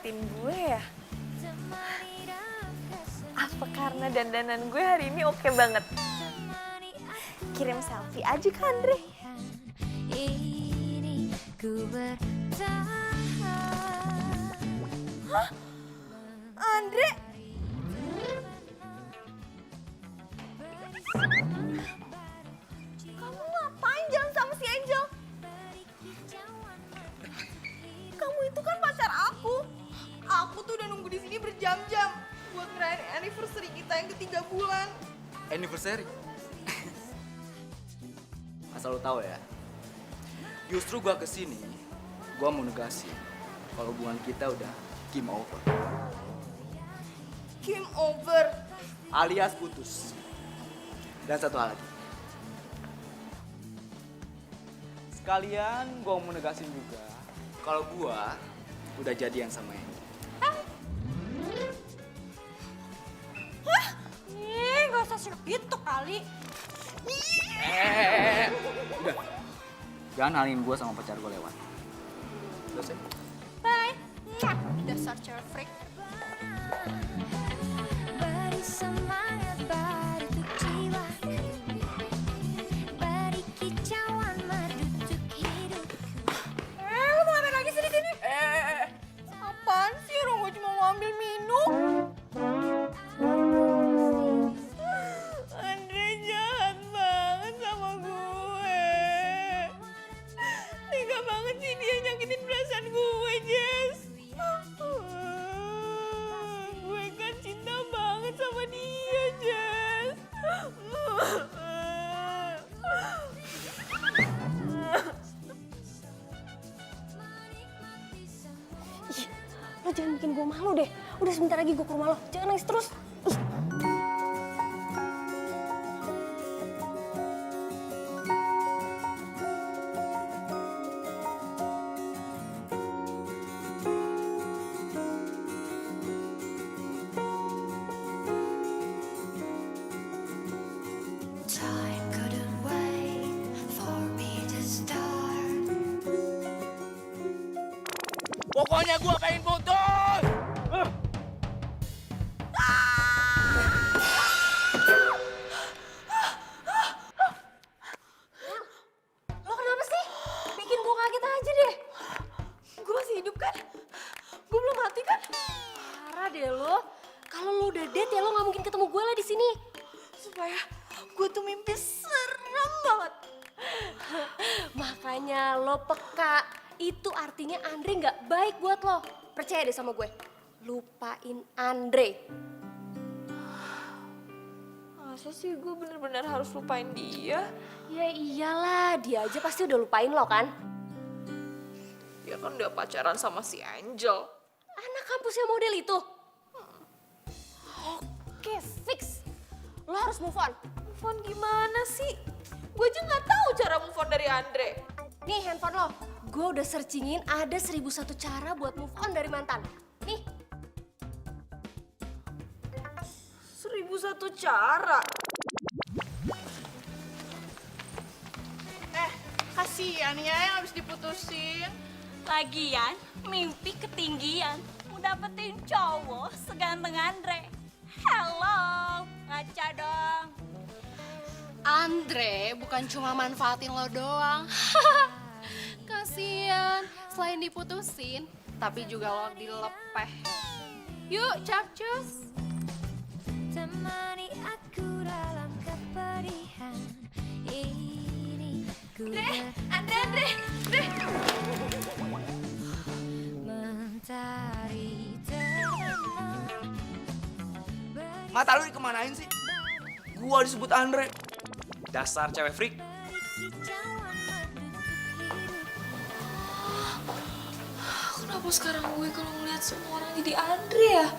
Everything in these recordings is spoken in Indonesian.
ngeliatin gue ya? Apa karena dandanan gue hari ini oke banget? Kirim selfie aja ke Andre. Hah? Andre? Kamu ngapain jalan sama si Angel? Kamu itu kan pacar aku. Aku tuh udah nunggu di sini berjam-jam buat ngerayain anniversary kita yang ke-3 bulan. Anniversary? Asal lo tahu ya, justru gua kesini, gua mau negasin kalau hubungan kita udah game over. Game over. Alias putus. Dan satu hal lagi. Sekalian gua mau negasin juga kalau gua udah jadian sama Angel. Ih, gak usah syok gitu kali. Udah. Jangan halin gua sama pacar gua lewat. Selesai. Bye. Dasar cewek freak. Beri semangat, beri untuk jiwaku, beri kicauan merdu untuk hidupku. Lu mau ngapain lagi sih di sini? Apaan sih? Orang gue cuma mau ambil minum. Andre jahat banget sama gue. Tega banget sih dia nyakitin perasaan gue, Jess. Gue kan cinta banget sama dia, Jess. Ih, lo jangan bikin gue malu deh. Udah sebentar lagi gue ke rumah lo. Jangan nangis terus. Ih. Time couldn't wait for me to start. Pokoknya gua pengen putus. Lo kenapa sih? Bikin gue kaget aja deh. Gue masih hidup kan? Gue belum mati kan? Parah deh lo. Kalau lo udah dead ya lo nggak mungkin ketemu gue lah di sini. Supaya gue tuh mimpi serem banget. Makanya lo peka. Itu artinya Andre nggak baik buat lo. Percaya deh sama gue. Lupain Andre. Masa sih gue bener-bener harus lupain dia? Ya iyalah, dia aja pasti udah lupain lo kan? Dia kan udah pacaran sama si Angel. Anak kampus yang model itu. Oke, fix. Lo harus move on. Move on gimana sih? Gue aja gak tahu cara move on dari Andre. Nih handphone lo. Gue udah searchingin ada 1001 cara buat move on dari mantan. Nih, 1001 cara. Kasian ya yang habis diputusin. Lagian, mimpi ketinggian. Mau dapetin cowok seganteng Andre. Hello, ngaca dong. Andre bukan cuma manfaatin lo doang. Kasian, selain diputusin, tapi juga lo dilepeh. Yuk, capcus. Temani aku dalam kepedihan ini. Andre. Mentari terbenam. Mata lu dikemanain sih? Gua disebut Andre. Dasar cewek freak. Kicauan merdu untuk hidupku. Kenapa sekarang gue kalau ngeliat semua orang jadi Andre ya?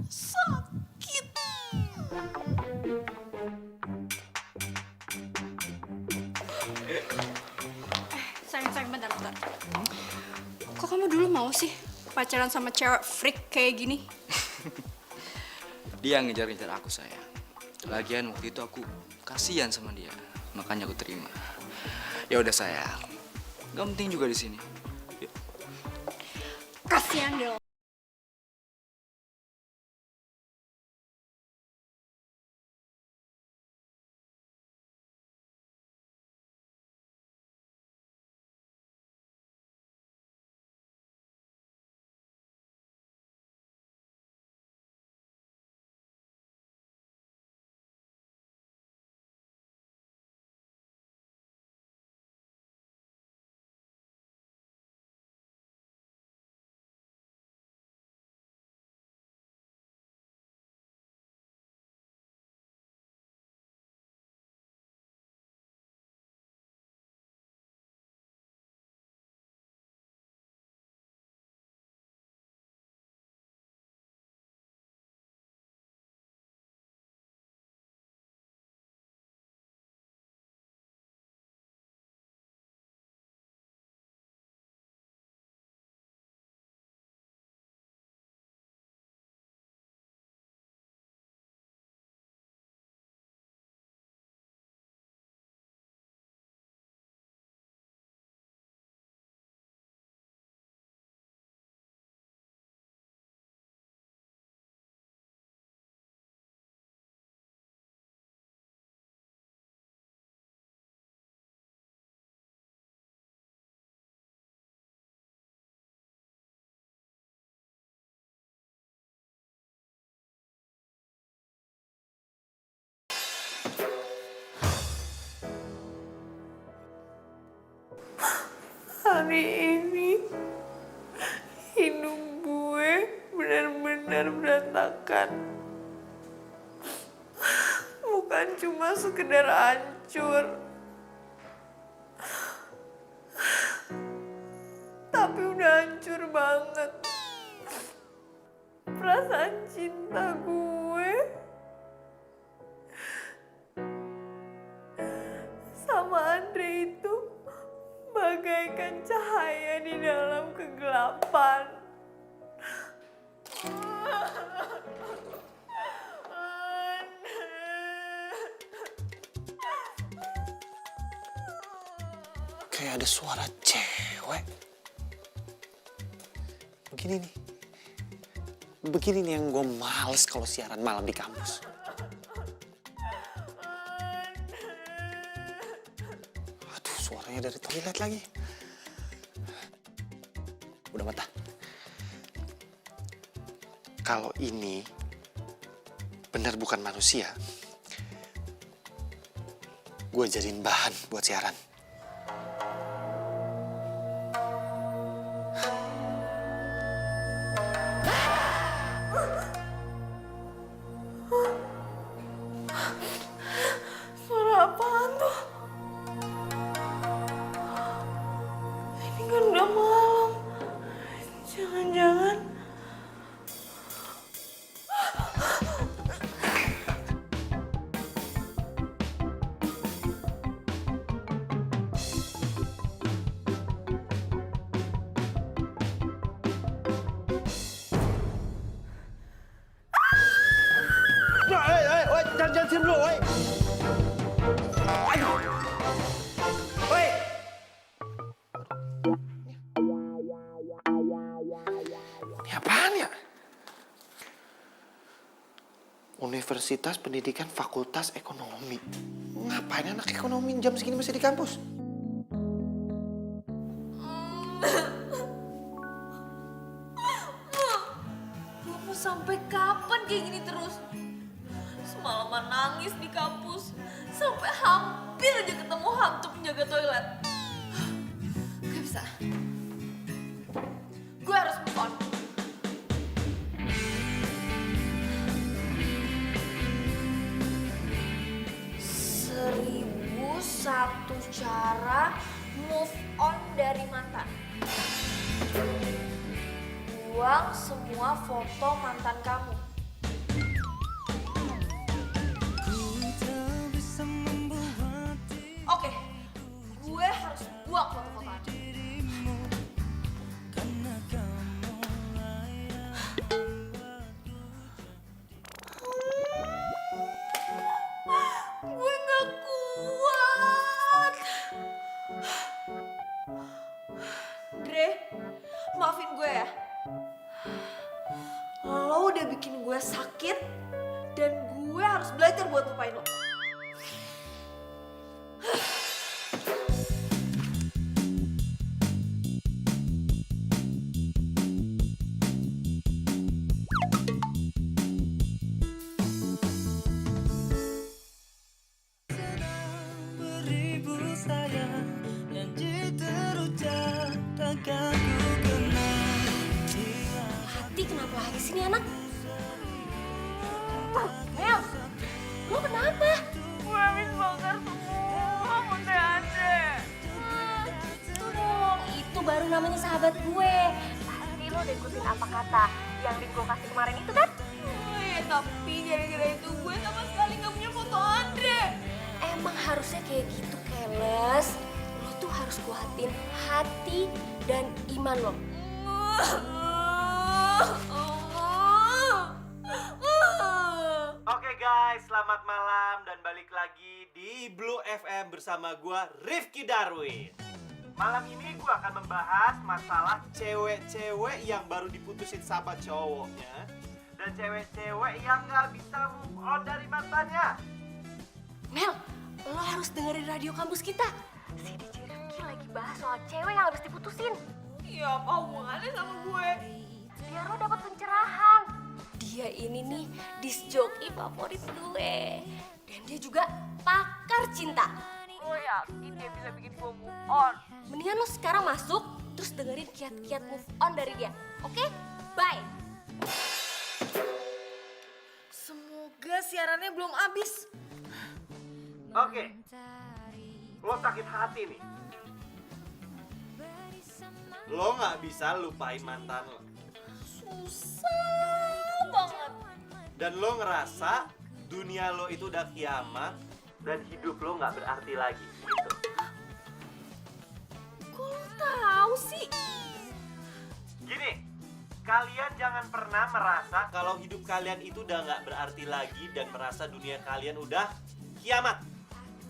Sakit. Sayang, bentar. Kok kamu dulu mau sih pacaran sama cewek freak kayak gini? Dia ngejar-ngejar aku sayang. Lagian waktu itu aku kasihan sama dia, makanya aku terima. Ya udah sayang, gak penting juga di sini. Yuk. Kasihan deh lo. Hari ini hidup gue benar-benar berantakan. Bukan cuma sekedar hancur, tapi udah hancur banget. Perasaan cinta gue sama Andre itu bagaikan cahaya di dalam kegelapan. Kayak ada suara cewek. Begini nih yang gue males kalau siaran malam di kampus. Aduh, suaranya dari toilet lagi. Udah mata. Kalau ini benar bukan manusia, gue jadiin bahan buat siaran. Suara apaan tuh? Ini kan udah malam. Jangan-jangan Jangan diam dulu, woi. Woi. Ini apaan ya? Universitas Pendidikan Fakultas Ekonomi. Ngapain anak ekonomi jam segini masih di kampus? mau sampai kapan kayak gini terus? Semalaman nangis di kampus, sampai hampir aja ketemu hantu penjaga toilet. Gak bisa. Gue harus move on. Satu cara move on dari mantan. Buang semua foto mantan kamu. Oke, gue harus buang foto-foto itu. Andre, maafin gue ya. Lo udah bikin gue sakit dan gue harus belajar buat lupain lo. Beribu sayang janji terucap takkan ku kenal. Hati kenapa lagi sih nih anak? Mel, lo kenapa? Gue habis bakar semua Bunda Andre. Itu baru namanya sahabat gue. Pasti lo udah ikutin apa kata yang link gue kasih kemarin itu kan? Tapi gara-gara itu gue sama sekali gak punya foto Andre. Emang harusnya kayak gitu, Keles. Lo tuh harus kuatin hati dan iman lo. Oke guys, selamat malam dan balik lagi di Blue FM bersama gua Rifki Darwin. Malam ini gua akan membahas masalah cewek-cewek yang baru diputusin sama cowoknya dan cewek-cewek yang gak bisa move on dari mantannya. Mel, lo harus dengerin radio kampus kita. Si DJ Rifki lagi bahas soal cewek yang habis diputusin. Ya apa hubungannya sama gue? Biar lo dapet pencerahan. Dia ini nih disc jockey favorit gue. Dan dia juga pakar cinta. Lo yakin dia bisa bikin gue move on? Mendingan lo sekarang masuk, terus dengerin kiat-kiat move on dari dia. Oke? Bye! Semoga siarannya belum habis. Oke, lo sakit hati nih. Lo gak bisa lupain mantan lo. Susah banget. Dan lo ngerasa dunia lo itu udah kiamat dan hidup lo gak berarti lagi gitu. Kok lo tahu sih? Gini, kalian jangan pernah merasa kalau hidup kalian itu udah gak berarti lagi dan merasa dunia kalian udah kiamat.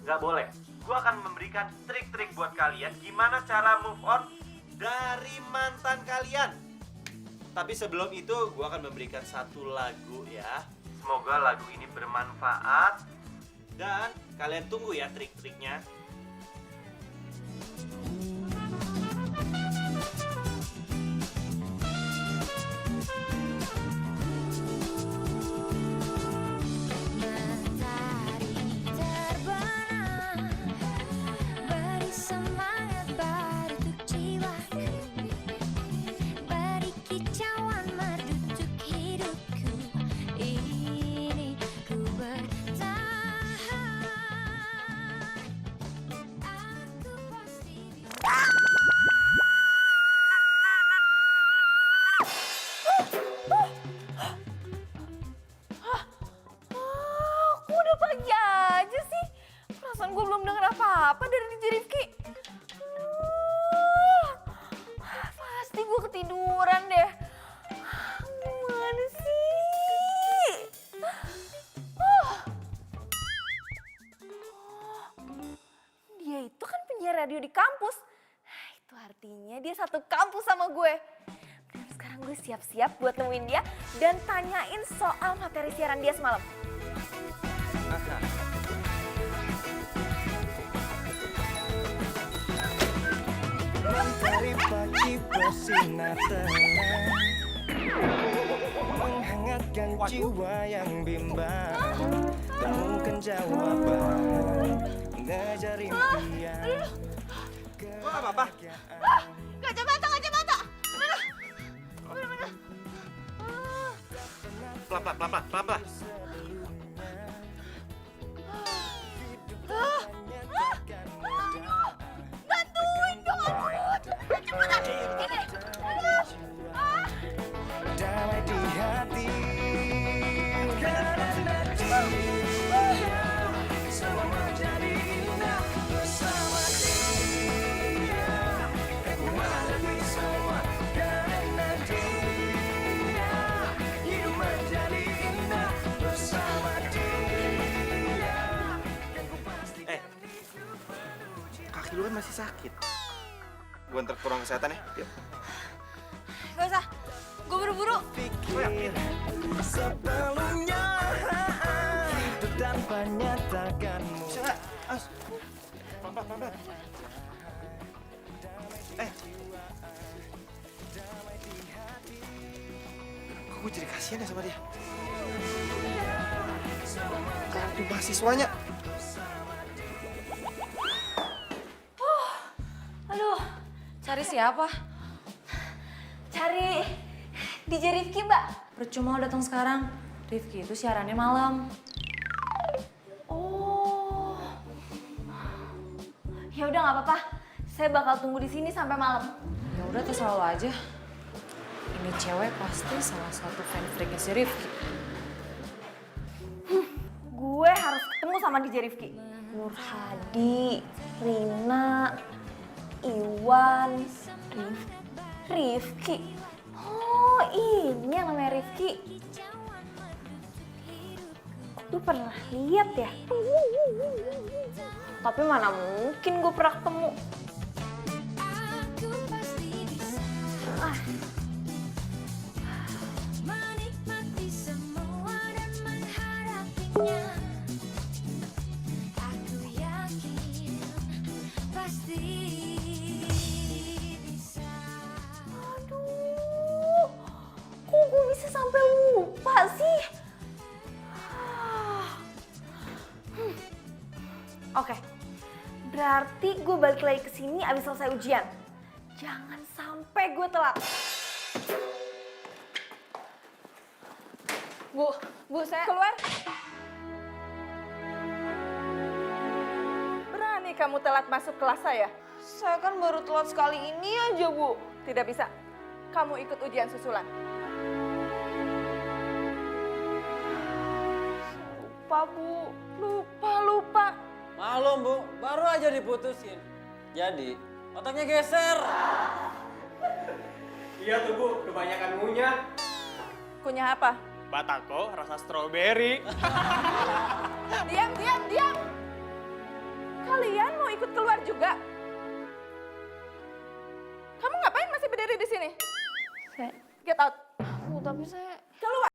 Gak boleh. Gue akan memberikan trik-trik buat kalian gimana cara move on dari mantan kalian. Tapi sebelum itu gue akan memberikan satu lagu ya. Semoga lagu ini bermanfaat dan kalian tunggu ya trik-triknya. Matahari terbenam, beri semangat baru untuk jiwaku, beri kicauan merdu untuk hidupku. Ini ku bertahan, aku pasti bisa. Kok udah pagi aja sih? Perasaan gue belum denger apa-apa dari DJ Rifki. Pasti gue ketiduran deh. Gimana sih? Dia itu kan penyiar radio di kampus. Itu artinya dia satu kampus sama gue. Dan sekarang gue siap-siap buat nemuin dia dan tanyain soal materi siaran dia semalam. Mencari pagi bersinar terang, menghangatkan jiwa yang bimbang, temukan jawaban, ngejar impian. Lo gak apa-apa? Kacamata! Pelan-pelan. Bantuin dong aku! Cepetan! Ini! Damai di hati, semua menjadi indah bersama dia. Aku menghadapi semua karena dia. Hidup menjadi indah bersama dia. Kaki lu kan masih sakit. Gue antar ke ruang kesehatan ya. Yuk. Gak usah, gue buru-buru. Sepenuhnya hidup tanpa nyatakanmu. Bisa nggak? As. Pelan-pelan. Kok gue jadi kasihan ya sama dia? Ganggu mahasiswanya. Aduh, cari siapa? Cari DJ Rifki, Mbak. Percuma lo datang sekarang. Rifki itu siarannya malam. Oh. Ya udah nggak apa-apa. Saya bakal tunggu di sini sampai malam. Ya udah terserah lo aja. Ini cewek pasti salah satu fan freaknya si Rifki. Gue harus ketemu sama DJ Rifki. Nur Hadi, Rina, Iwan, Rifki. Oh, ini yang namanya Rifki. Lu pernah lihat ya? Tapi mana mungkin gue pernah ketemu. Aku pasti bisa menikmati semua dan menghadapinya. Aku yakin pasti bisa. Aduh, kok gue bisa sampai lupa sih? Oke, berarti gue balik lagi ke sini abis selesai ujian. Jangan sampai gue telat. Bu, saya keluar. Berani kamu telat masuk kelas saya? Saya kan baru telat sekali ini aja, Bu. Tidak bisa. Kamu ikut ujian susulan. Lupa, Bu. Lupa. Maklum Bu, baru aja diputusin. Jadi, otaknya geser. Iya tuh Bu, kebanyakan ngunyah. Kunyah apa? Batako rasa stroberi. Diam. Kalian mau ikut keluar juga? Kamu ngapain masih berdiri di sini? Get out. Bu, tapi saya... Keluar.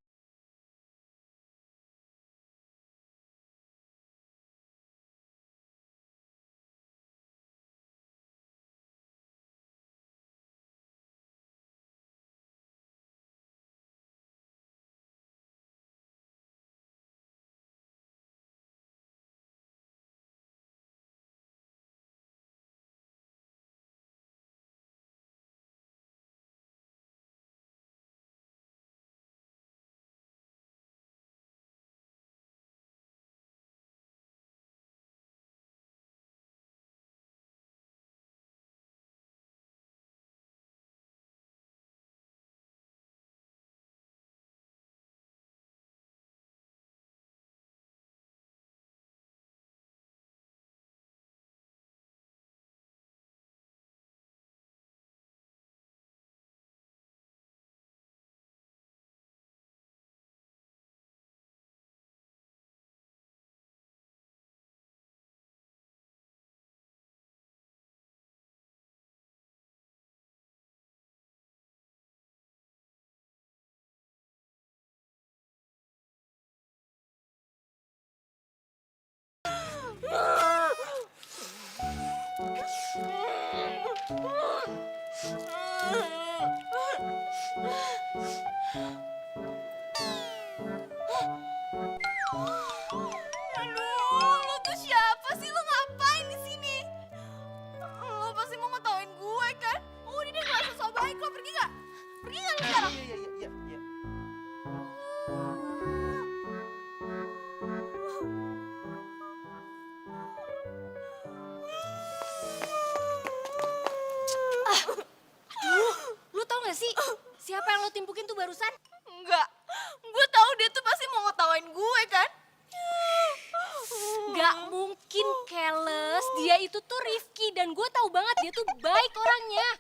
Aduh, lo tuh siapa sih? Lo ngapain di sini? Lo pasti mau ngetawain gue kan? Udah deh, gak usah so baik. Lo pergi gak? Pergi gak lo sekarang? Iya. Lu tau gak sih siapa yang lo timpukin tuh barusan? Enggak. Gue tahu dia tuh pasti mau ngetawain gue kan? Gak mungkin, Keles. Dia itu tuh Rifki dan gue tahu banget dia tuh baik orangnya.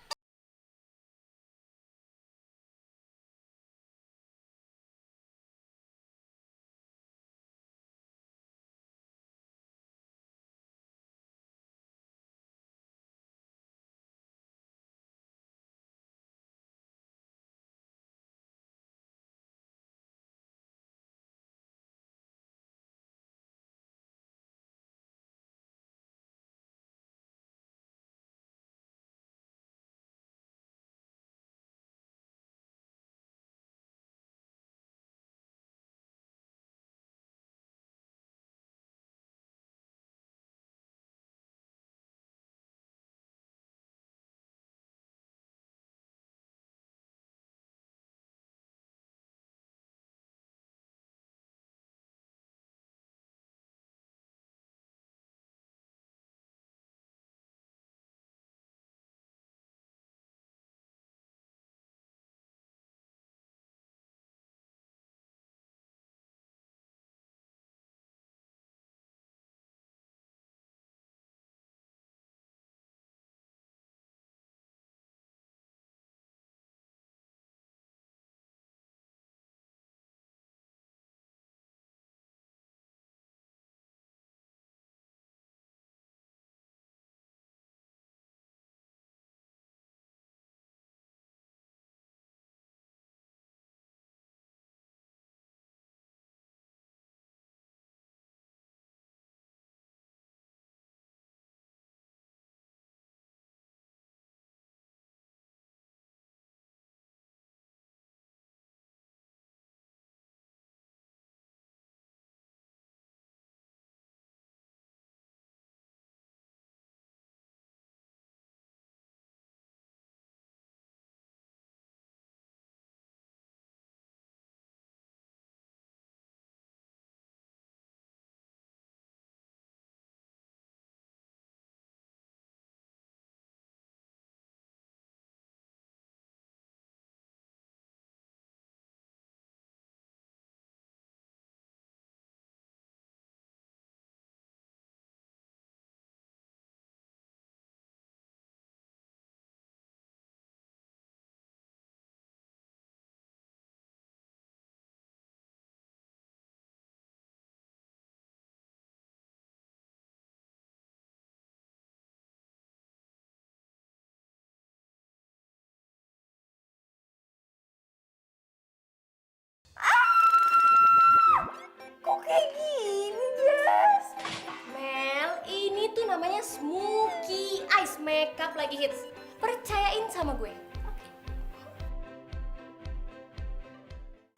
makeup lagi hits. Percayain sama gue.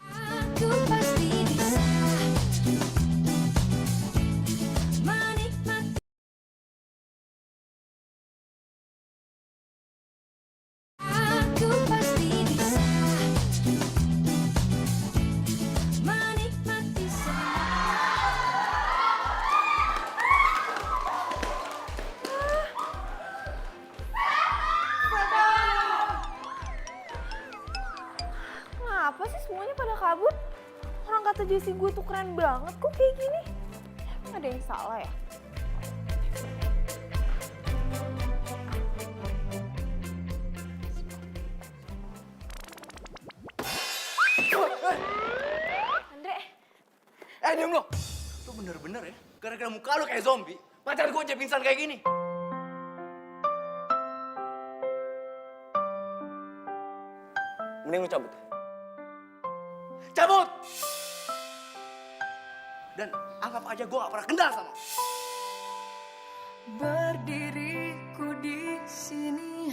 Aku pasti bisa menikmati. Aku pasti bisa menikmati Kenapa sih semuanya pada kabur? Orang kata Jessie gue tuh keren banget kok kayak gini. Emang ada yang salah ya? Andre, Diam lo. Lu bener-bener ya, gara-gara muka lu kayak zombie, pacar gue aja pingsan kayak gini. Mending lu cabut. Cabut! Dan anggap aja gue gak pernah kenal sama lu. berdiriku di sini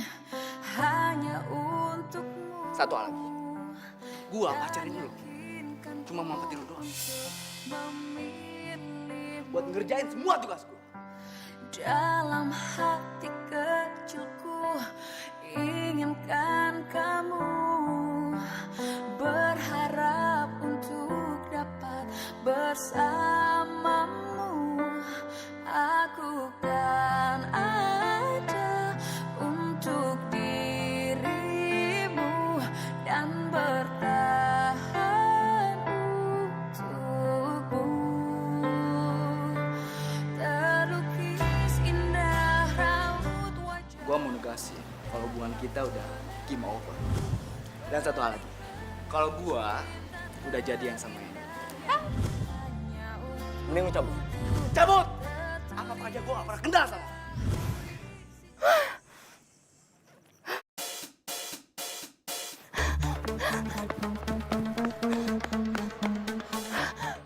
hanya untukmu. Satu hal lagi, gue pacarin lu cuma mau ngetin lu doang. Buat ngerjain semua tugas gue. Dalam hati kecilku inginkan kamu, berharap untuk dapat bersamamu. Aku kan ada untuk dirimu dan bertahan untukmu. Terlukis indah raut wajah. Gue mau negasin kalau hubungan kita udah game over. Dan satu hal lagi, kalau gue udah jadian sama ini. Mending lu cabut. Cabut! Anggap aja gue gak pernah kenal sama lu.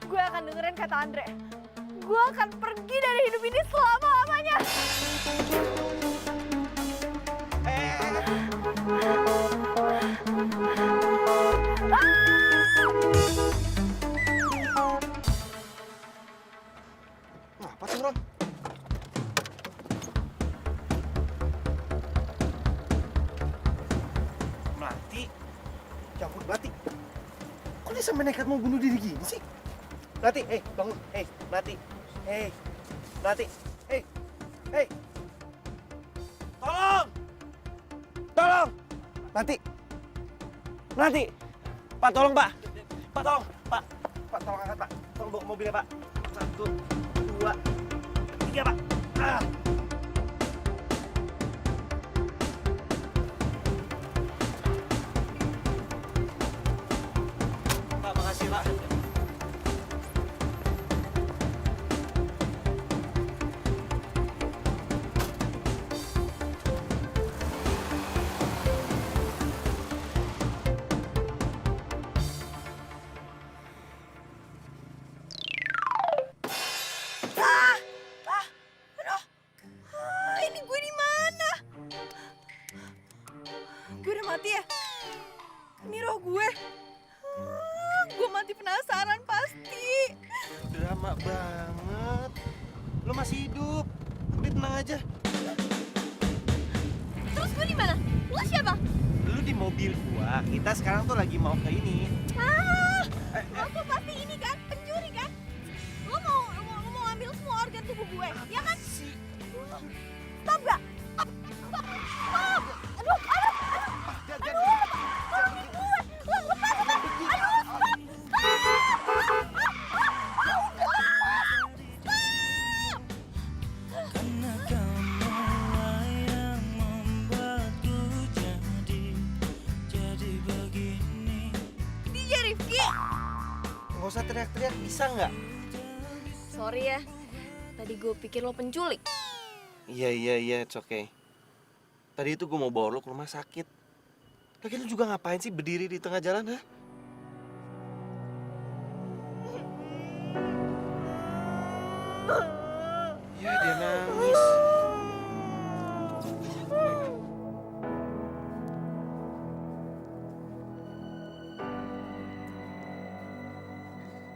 gue akan dengerin kata Andre. Gue akan pergi dari hidup ini selama-lamanya. Ngapa sih orang? Melati. Ya ampun, Melati. Kok dia sampai nekat mau bunuh diri gini sih? Melati, bangun. Melati. Melati. Tolong! Tolong! Melati. Melati. Pak, tolong, Pak. Pak, tolong. Pak. Pak, tolong angkat, Pak. Tolong bawa mobilnya, Pak. 1, 2, 3, Pak. Pak, makasih, Pak. Ini gue di mana? Gue udah mati ya? Ini roh gue. Gue mati penasaran pasti. Drama banget. Lo masih hidup. Udah tenang aja. Terus gue di mana? Lo siapa? Lu di mobil gua. Kita sekarang tuh lagi mau ke ini. Lo tuh pasti ini kan, pencuri kan? Lo mau ambil semua organ tubuh gue, ya kan? Stop gak? Stop! Aduh! Tolongin gue! Lo lepas! Aduh, stop! Karena kamulah yang membuatku jadi begini. DJ Rifki! Nggak usah teriak-teriak, bisa nggak? Sorry ya, tadi gue pikir lo penculik. Iya, it's okay. Tadi itu gue mau bawa lo ke rumah sakit. Lagi lu juga ngapain sih berdiri di tengah jalan, ha? Ya, dia nangis.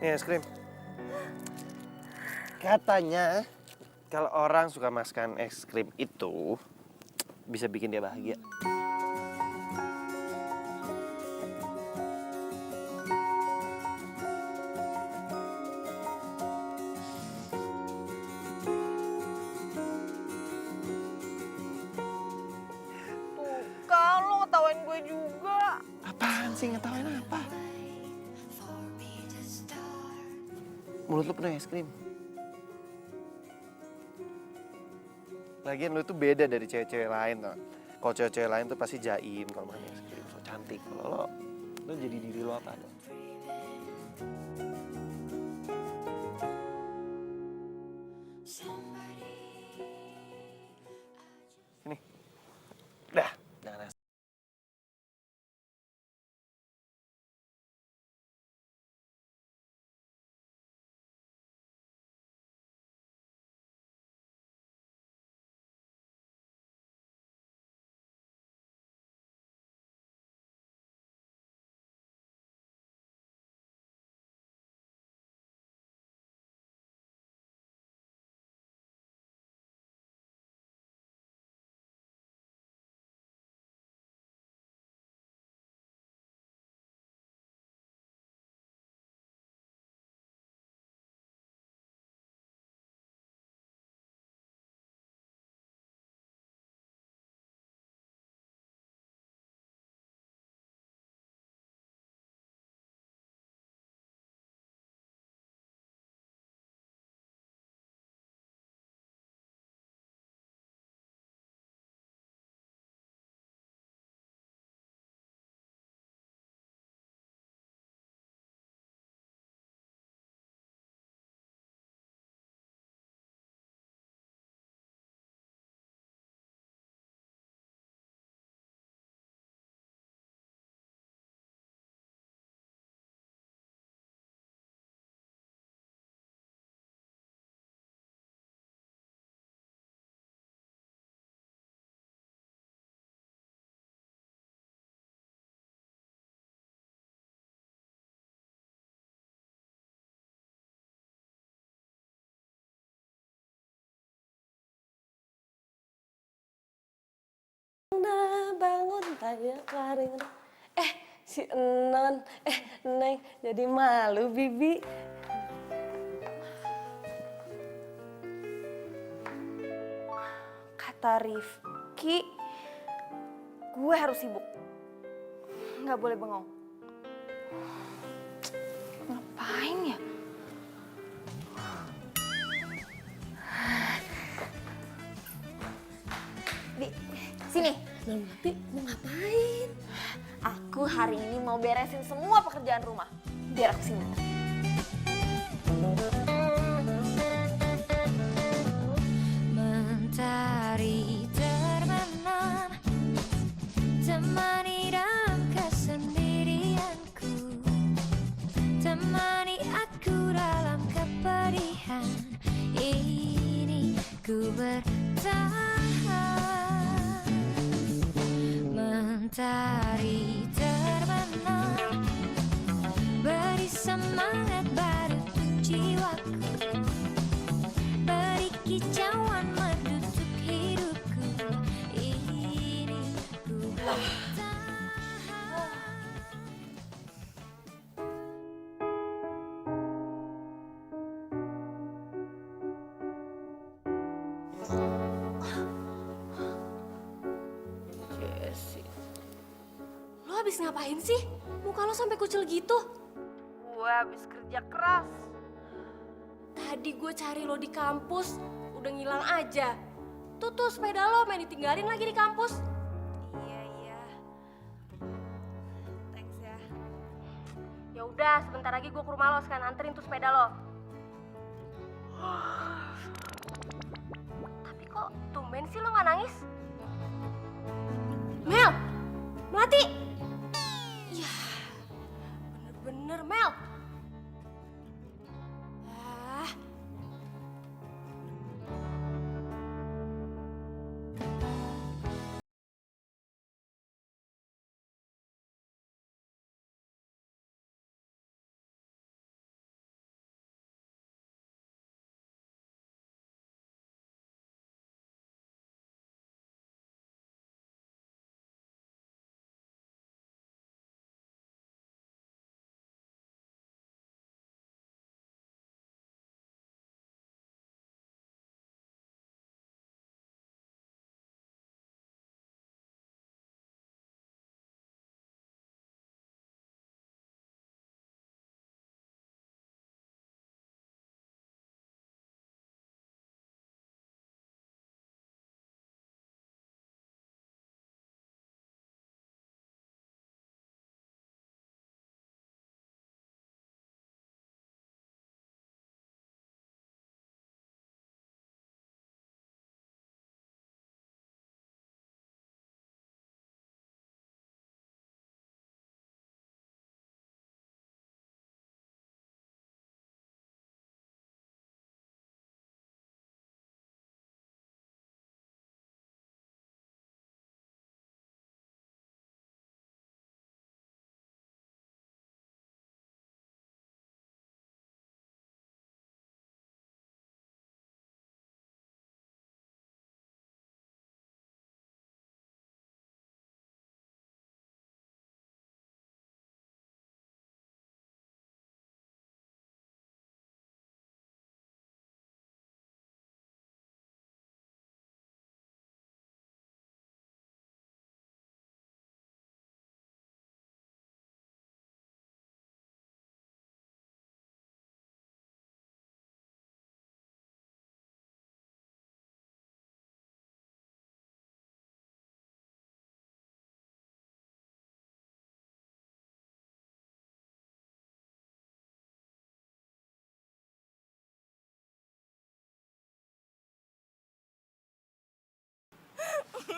Nih es krim. Katanya kalau orang suka makan es krim itu bisa bikin dia bahagia. Tuh kan lo ngetawain gue juga. Apaan sih, ngetawain apa? Mulut lu penuh es krim. Lagian lu tuh beda dari cewek-cewek lain tau. Kalau cewek-cewek lain tuh pasti jaim kalau makan es krim, so cantik. Kalau lo jadi diri lo apa lo? Ini. Dah, jangan es. Bangun tanya kering. Si Enon, Neng jadi malu Bibi. Kata Rifki, gue harus sibuk. Nggak boleh bengong. Ngapain ya? Bi, sini. Nanti mau ngapain? Aku hari ini mau beresin semua pekerjaan rumah. Biar aku sini. Mentari terbenam, temani dalam kesendirianku, temani aku dalam kepedihan ini, ku bertahan. Mentari terbenam, beri semangat baru untuk jiwaku, beri kicauan menusuk hidupku ini, ku bertahan. Jesse. Lo habis ngapain sih? Muka lo sampai kucel gitu. Gue habis kerja keras. Tadi gue cari lo di kampus, udah ngilang aja. Tuh sepeda lo main ditinggalin lagi di kampus. Iya. Thanks ya. Ya udah, sebentar lagi gue ke rumah lo sekarang anterin tuh sepeda lo. Tapi kok tumben sih lo nggak nangis? Mel, Melati. Ya, bener-bener Mel.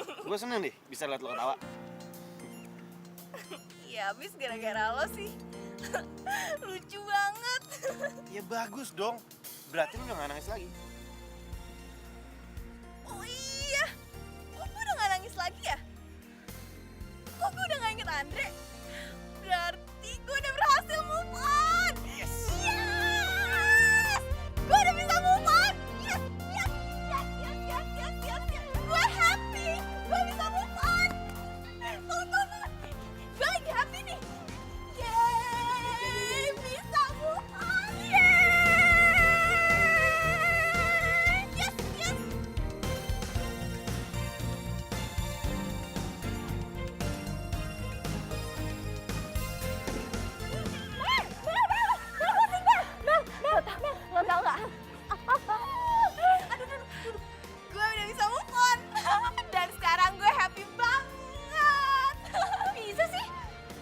Gue seneng deh bisa liat lo ketawa. Ya abis gara-gara lo sih. Lucu banget. Ya bagus dong. Berarti lo udah gak nangis lagi. Oh iya. Kok gue udah gak nangis lagi ya? Kok gue udah gak inget Andre? Berarti gue udah berhasil move on. Yes! Gue udah bisa move on. Yes! Gue happy. Gue bisa move on. Teman-teman, gue lagi happy nih. Yeay, bisa move on. Yeay! Yes! Lo tau gak? Aduh, gue udah bisa move on. Dan sekarang gue happy banget. Bisa sih?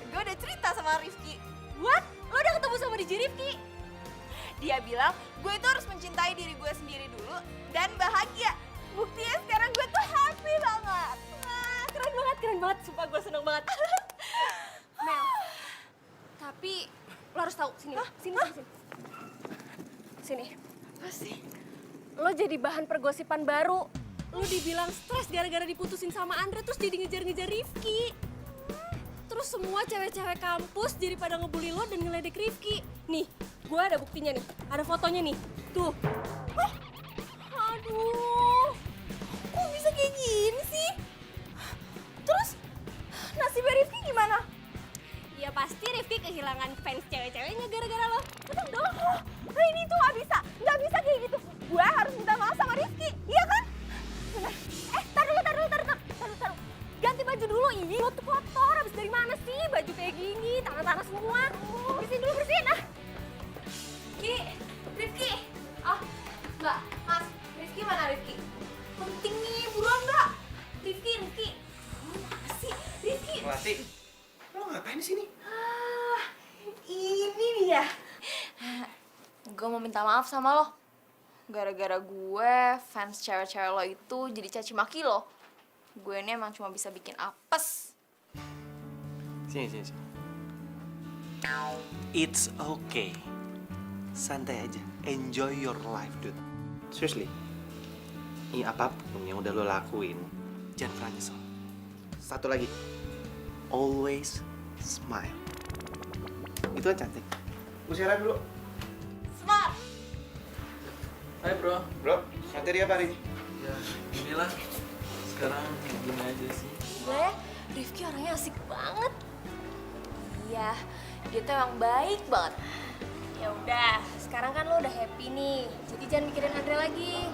Gue udah cerita sama Rifki. What? Lo udah ketemu sama DJ Rifki? Dia bilang gue itu harus mencintai diri gue sendiri dulu dan bahagia. Buktinya sekarang gue tuh happy banget. Wah, keren banget. Sumpah gue seneng banget. Mel, tapi lo harus tahu sini. Apa sih? Lo jadi bahan pergosipan baru. Lo dibilang stres gara-gara diputusin sama Andre terus jadi ngejar-ngejar Rifki. Terus semua cewek-cewek kampus jadi pada ngebully lo dan ngeledek Rifki. Nih, gue ada buktinya nih. Ada fotonya nih. Tuh. Aduh, kok bisa kayak gini sih? Terus nasibnya Rifki gimana? Ya pasti Rifki kehilangan fans cewek-ceweknya gara-gara lo. Betul dong. Nah, ini tuh nggak bisa kayak gitu. Gue harus minta maaf sama Rifki, iya kan? Taruh. Ganti baju dulu, ini lo tuh kotor. Habis dari mana sih baju kayak gini, tangan-tangan semua. Bersihin. Rifki. Oh, enggak. Mas, Rifki mana Rifki? Penting nih, buruan nggak? Rifki. Mana sih? Rifki. Melati, lo ngapain di sini? Ini dia. Gue mau minta maaf sama lo. Gara-gara gue, fans cewek-cewek lo itu jadi caci maki lo. Gue ini emang cuma bisa bikin apes. Sini. It's okay. Santai aja. Enjoy your life, dude. Seriously. Ini apapun yang udah lo lakuin, jangan pernah nyesel. Satu lagi. Always smile. Itu kan cantik. Gue siaran dulu. Smart. Hai bro. Bro, materi apa hari ini? Ya, inilah. Sekarang gini aja sih. Gue, Rifki orangnya asik banget. Iya, dia tuh emang baik banget. Ya udah, sekarang kan lo udah happy nih. Jadi jangan mikirin Andre lagi.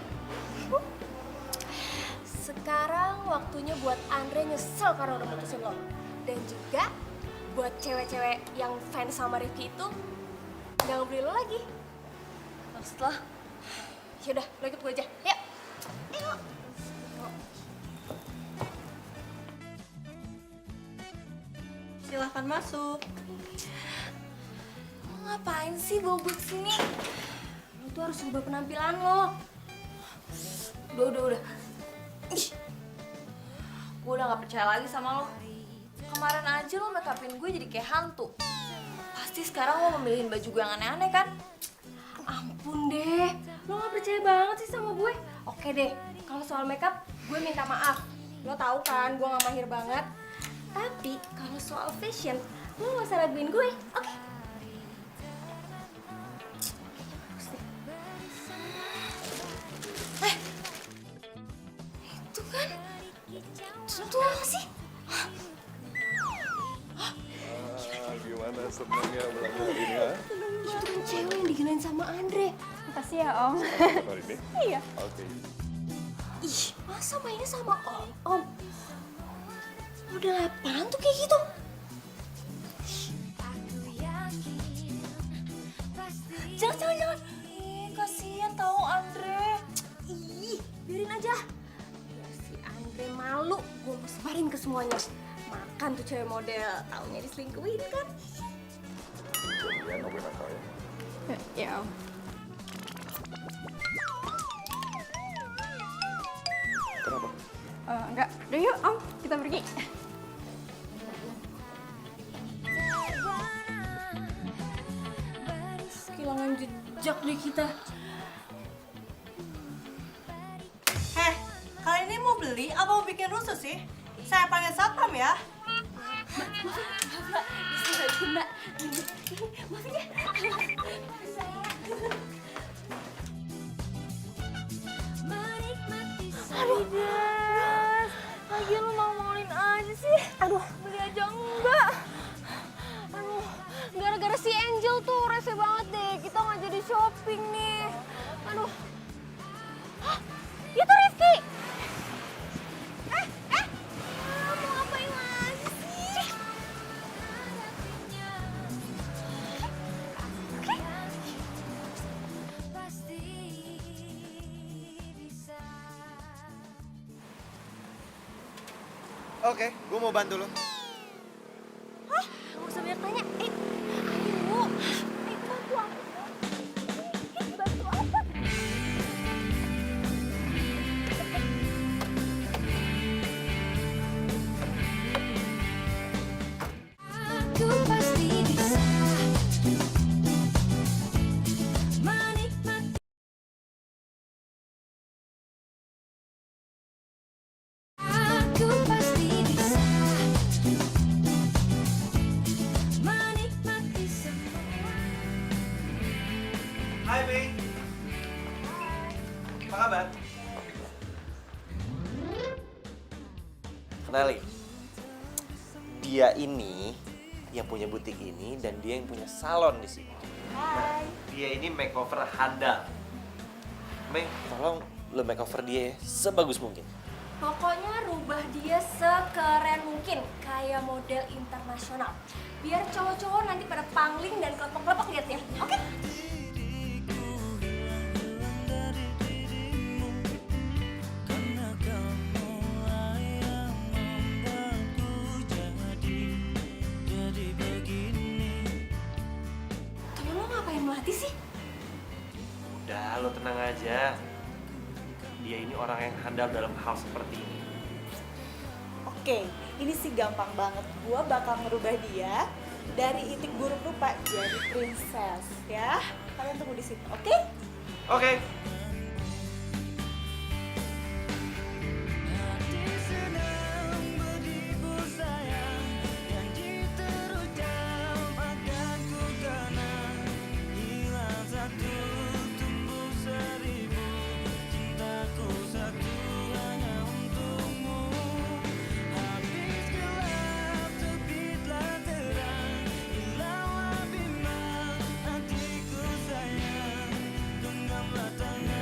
Sekarang waktunya buat Andre nyesel karena udah mutusin lo. Dan juga buat cewek-cewek yang fans sama Rifki itu nggak ngebeli lo lagi. Maksud lo? Yaudah, lo ikut gue aja. Yuk. Silahkan masuk. Lo ngapain sih bawa gue kesini? Lo tuh harus ubah penampilan lo. Udah. Ih, gue udah gak percaya lagi sama lo. Kemarin aja lo make upin gue jadi kayak hantu. Pasti sekarang lo memilihin baju gue yang aneh-aneh kan? Ampun deh, lo gak percaya banget sih sama gue. Oke deh, kalau soal makeup gue minta maaf. Lo tahu kan gue gak mahir banget. Tapi kalau soal fashion, lo gak usah raguin gue, oke? Itu kan, itu apa sih? Gimana senangnya malam ini ya? Itu kan cewek yang diginain sama Andre. Makasih ya Om. Hari ini? Iya. Oke. Ih, masa mainnya sama Om? Udah apaan tuh kayak gitu? Jangan. Ih, kasihan tau Andre. Ih, biarin aja. Biar si Andre malu, gue mau sebarin ke semuanya. Makan tuh cewek model, taunya diselingkuhin kan? Ya, nungguin aku ya. Ya Om. Kenapa? Enggak. Udah yuk Om, kita pergi. Kehilangan jejak deh kita. Kalian ini mau beli apa mau bikin rusuh sih? Saya panggil satpam ya. Mbak. Maafin ya. Aduh, Des. Lagi lu mau-maulin aja sih. Aduh, beli aja enggak. Aduh, gara-gara si Angel tuh rese banget deh. Kita nggak jadi shopping nih. Aduh. Hah? Itu Rifki. Mau ngapain lagi sih? Oke, gue mau bantu lo. Hah? Nggak usah banyak tanya. Ayo. Bantu aku. Bantu apa? Aku pasti bisa menikmati. Aku pasti bisa menikmati semua. Hai, Mei. Apa kabar? Kenalin. Dia ini yang punya butik ini dan dia yang punya salon di sini. Hai. Dia ini makeover handal. Mei, tolong lo makeover dia ya, sebagus mungkin. Pokoknya rubah dia sekeren mungkin, kayak model internasional. Biar cowok-cowok nanti pada pangling dan kelepek-kelepek liatnya, oke? Karena kamu yang membuatku jadi begini. Kamu lo ngapain mati sih? Udah, lo tenang aja. Dia ini orang yang handal dalam hal seperti ini. Oke, ini sih gampang banget. Gua bakal ngerubah dia dari itik buruk rupa jadi princess ya. Kalian tunggu di situ, oke? Oke. Hati sedang berhibur sayang, janji terucap akan ku kenang. Hilang satu, tumbuh seribu, cintaku satu hanya untukmu. Habis gelap, terbitlah terang, hilanglah bimbang hatiku sayang. Genggamlah tangan.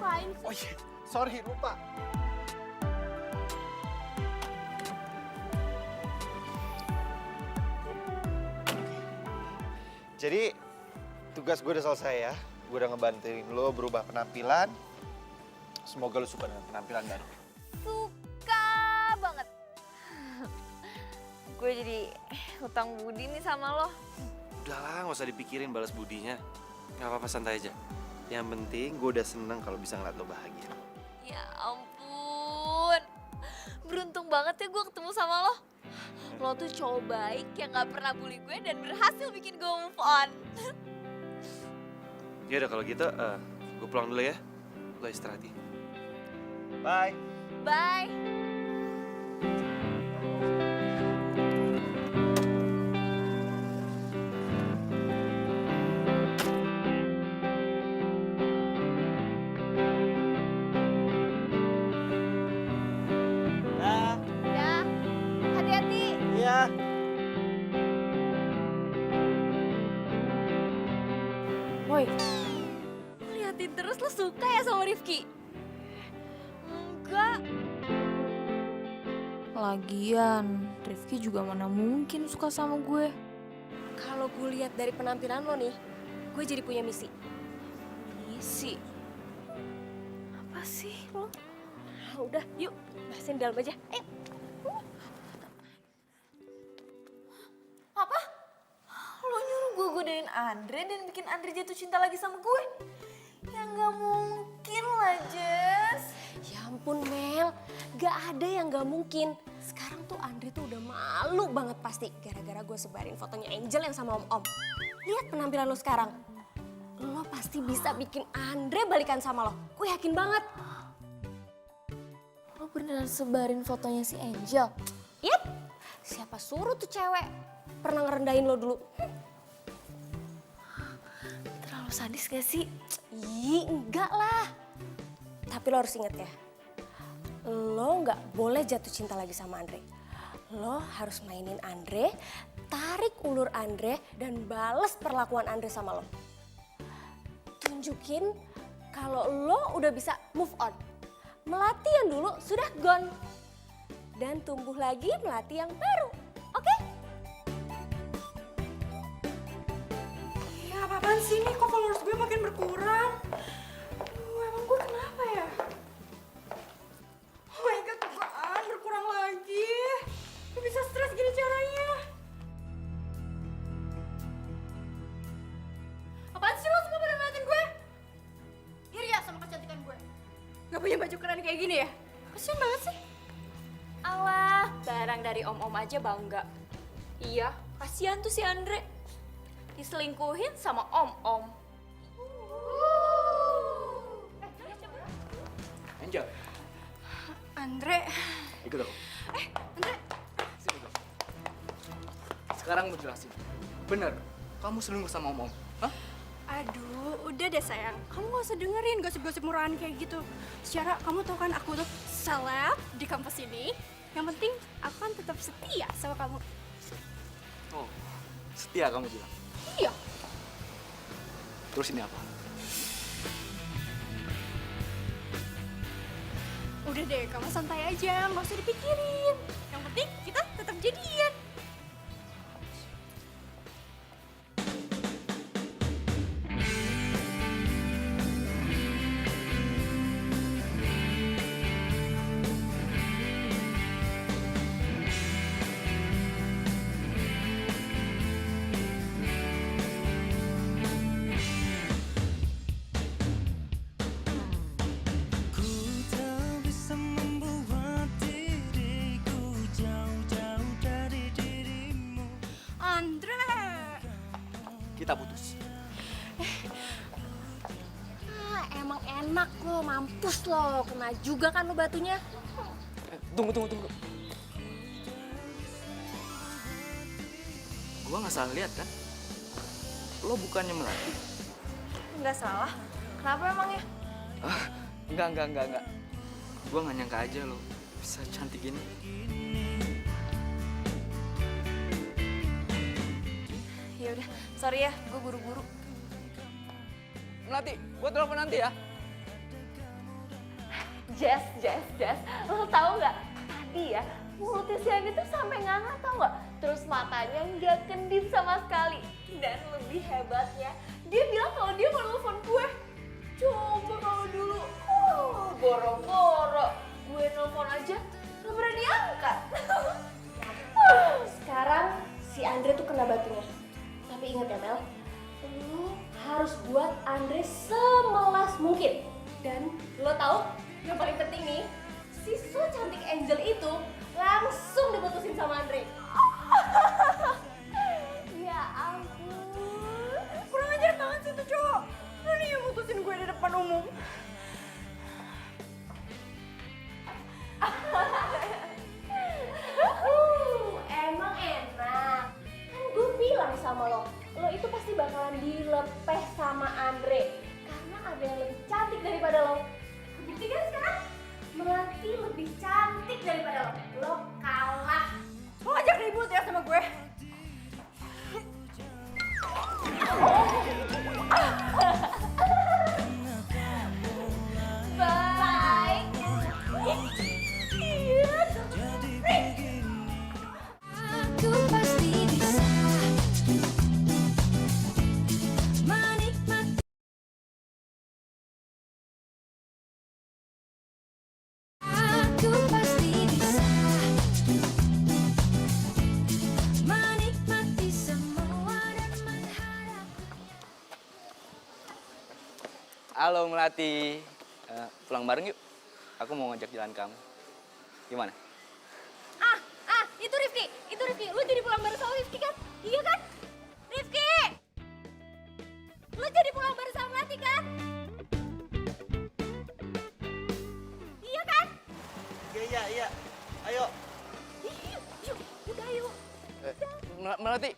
ngapain sih? Oh iya, sorry lupa. Jadi tugas gue udah selesai ya. Gue udah ngebantuin lo berubah penampilan. Semoga lo suka dengan penampilan baru. Suka banget. Gue jadi hutang budi nih sama lo. Udahlah, nggak usah dipikirin balas budinya. Nggak apa-apa, santai aja. Yang penting gue udah seneng kalau bisa ngeliat lo bahagia. Ya ampun. Beruntung banget ya gue ketemu sama lo. Lo tuh cowok baik yang gak pernah bully gue dan berhasil bikin gue move on. Ya udah kalau gitu, gue pulang dulu ya. Lo istirahat ya. Bye. Bye. Dah. Ya, hati-hati. Iya. Woi, Liatin terus lo suka ya sama Rifki? Enggak. Lagian, Rifki juga mana mungkin suka sama gue. kalau gue lihat dari penampilan lo nih, gue jadi punya misi. Misi? Apa sih lo? Ah, udah, yuk, bahasin dalam aja. Ayo. Apa? Lo nyuruh gue godain Andre dan bikin Andre jatuh cinta lagi sama gue? Ya nggak mungkin lah, Jess. Ya ampun Mel, gak ada yang gak mungkin. Sekarang tuh Andre tuh udah malu banget pasti gara-gara gue sebarin fotonya Angel yang sama Om-Om. Lihat penampilan lo sekarang. Lo pasti bisa bikin Andre balikan sama lo. Gue yakin banget. Lo beneran sebarin fotonya si Angel? Yap, siapa suruh tuh cewek pernah ngerendahin lo dulu. Terlalu sadis gak sih? Ih, enggak lah. Tapi lo harus inget ya, lo nggak boleh jatuh cinta lagi sama Andre. Lo harus mainin Andre, tarik ulur Andre, dan bales perlakuan Andre sama lo. Tunjukin kalau lo udah bisa move on. Melati yang dulu sudah gone. Dan tumbuh lagi melati yang baru. Oke? Ya apa-apaan sih nih, kok followers gue makin berkurang? Emang gue kenapa ya? Oh my god, apaan berkurang lagi? Gue bisa stres gini caranya. Apaan sih lo semua pada ngeliatin gue? Iri ya sama kecantikan gue? Gak punya baju keren kayak gini ya? Kasian banget sih. Alah, barang dari om-om aja bangga. Iya, kasihan tuh si Andre. Diselingkuhin sama om-om. Angel, Andre, ikut aku. Andre. Sini dong. Sekarang gue jelasin. Bener, kamu selingkuh sama om-om. Hah? Aduh, udah deh sayang. Kamu gak usah dengerin gosip-gosip murahan kayak gitu. Secara kamu tau kan aku tuh seleb di kampus ini. Yang penting aku kan tetap setia sama kamu. Oh, setia kamu bilang. Iya. Terus ini apa? Udah deh, kamu santai aja, gak usah dipikirin. Yang penting kita tetap jadian. Ku tak bisa membuat diriku jauh-jauh dari dirimu. Andre. Kita putus. Ah, emang enak lo, mampus lo. Kena juga kan lo batunya. Tunggu. Gua nggak salah lihat kan? Lo bukannya Melati? Nggak salah. Kenapa emangnya? Ah, enggak. Gua nggak nyangka aja lo bisa cantik gini. Ya udah, sorry ya, gue buru-buru. Melati, gua telepon nanti ya. Jess, lo tau nggak? Tadi ya, mulutnya si Andi tuh sampai nganga tau nggak? Terus matanya nggak kedip sama sekali. Dan lebih hebatnya, dia bilang kalau dia mau nelfon gue. Coba kalau dulu, boro-boro gue nelfon aja, gak pernah diangkat. Sekarang si Andre tuh kena batunya. Tapi ingat ya Mel, lo harus buat Andre semelas mungkin. Dan lo tahu yang paling penting nih, si so cantik Angel itu langsung diputusin sama Andre. Ya ampun. Kurang ajar banget sih tuh cowok. Lo nih yang mutusin gue di depan umum. Emang enak. Kan gue bilang sama lo itu pasti bakalan dilepeh sama Andre. Karena ada yang lebih cantik daripada lo. Buktikan sekarang, Melati lebih cantik daripada lo. Lo kalah. Lo ngajak ribut ya sama gue. Bye. Aku pasti bisa menikmati. Aku pasti bisa menikmati semua dan mengharap. Halo Melati. Pulang bareng yuk. Aku mau ngajak jalan kamu. Gimana? Itu Rifki. Lo jadi pulang bareng sama Rifki kan? Iya kan? Rifki! Lo jadi pulang bareng sama Melati kan? Iya kan? Iya. Ayo. Yuk, udah yuk. Melati.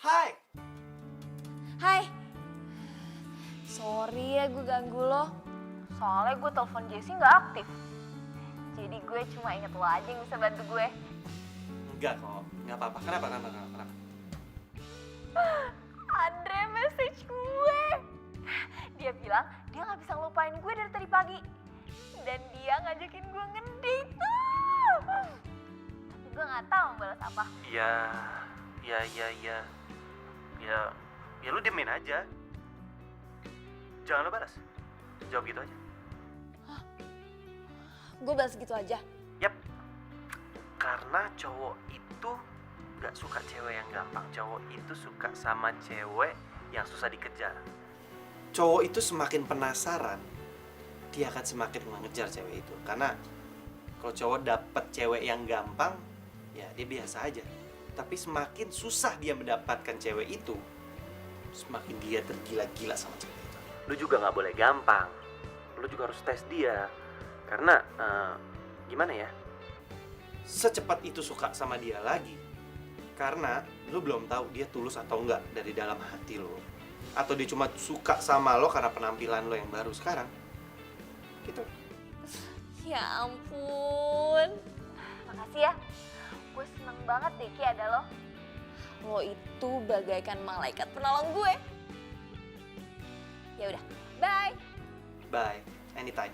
Hai. Hai. Sorry ya gue ganggu lo. Soalnya gue telepon Jessie nggak aktif. Jadi gue cuma inget lo aja yang bisa bantu gue. Enggak kok, nggak apa-apa. Kenapa? Andre bilang dia nggak bisa ngelupain gue dari tadi pagi. Dan dia ngajakin gue ngedate tuh. Tapi gue nggak tahu balas apa. Ya lu diemin aja. Jangan lo balas. Jawab gitu aja. Gue balas gitu aja. Yap. Karena cowok itu gak suka cewek yang gampang. Cowok itu suka sama cewek yang susah dikejar. Cowok itu semakin penasaran, dia akan semakin mengejar cewek itu. Karena kalau cowok dapet cewek yang gampang, ya dia biasa aja. Tapi semakin susah dia mendapatkan cewek itu, semakin dia tergila-gila sama cewek itu. Lu juga gak boleh gampang. Lu juga harus tes dia. Karena, gimana ya? Secepat itu suka sama dia lagi. Karena lu belum tahu dia tulus atau enggak dari dalam hati lo. Atau dia cuma suka sama lo karena penampilan lo yang baru sekarang. Gitu. Ya ampun. Makasih ya. Gue seneng banget deh Ki ada lo. Lo itu bagaikan malaikat penolong gue. Ya udah, bye. Bye. Anytime.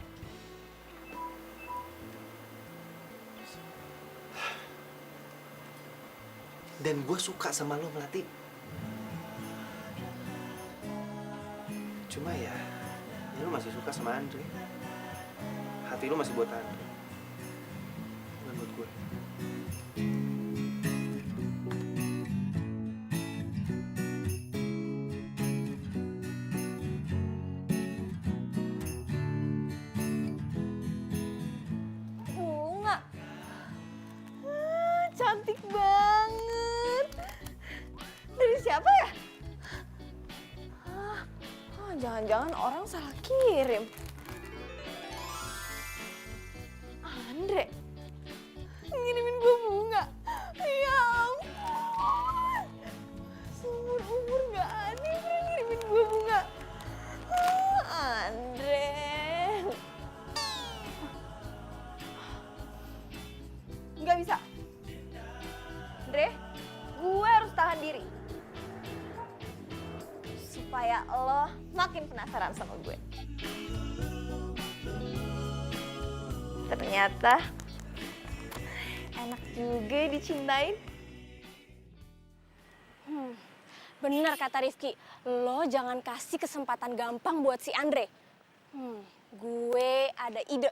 Dan gue suka sama lo, Melati. Cuma ya lo masih suka sama Andre. Hati lo masih buat Andre, bukan buat gue. Bunga. Cantik banget. Dari siapa ya? Jangan-jangan orang salah kirim. Andre. Ngirimin gue bunga. Ya ampun. Seumur umur gak ada yang pernah ngirimin gue bunga. Andre. Gak bisa. Andre, gue harus tahan diri. Supaya lo makin penasaran sama gue. Ternyata enak juga dicintain. Bener kata Rifki, lo jangan kasih kesempatan gampang buat si Andre. Gue ada ide.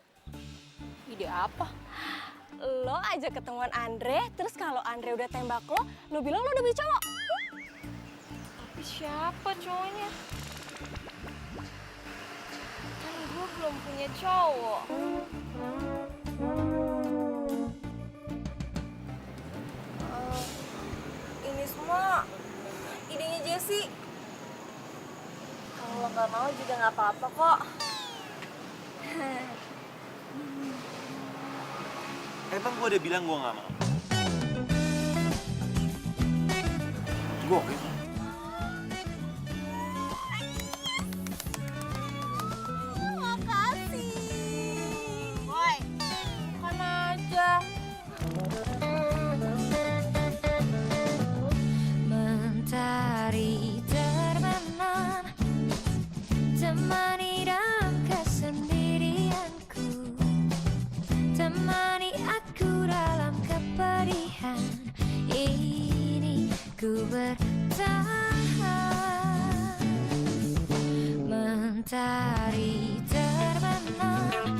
Ide apa? Lo aja ketemuan Andre, terus kalau Andre udah tembak lo bilang lo udah punya cowok. Tapi siapa cowoknya? Kan gue belum punya cowok. Ini semua idenya Jessie. Kalau lo gak mau juga gak apa-apa kok. Emang gue udah bilang gue gak mau? Gue oke. Mentari terbenam, temani dalam kesendirianku, temani aku dalam kepedihan ini, ku bertahan. Mentari terbenam,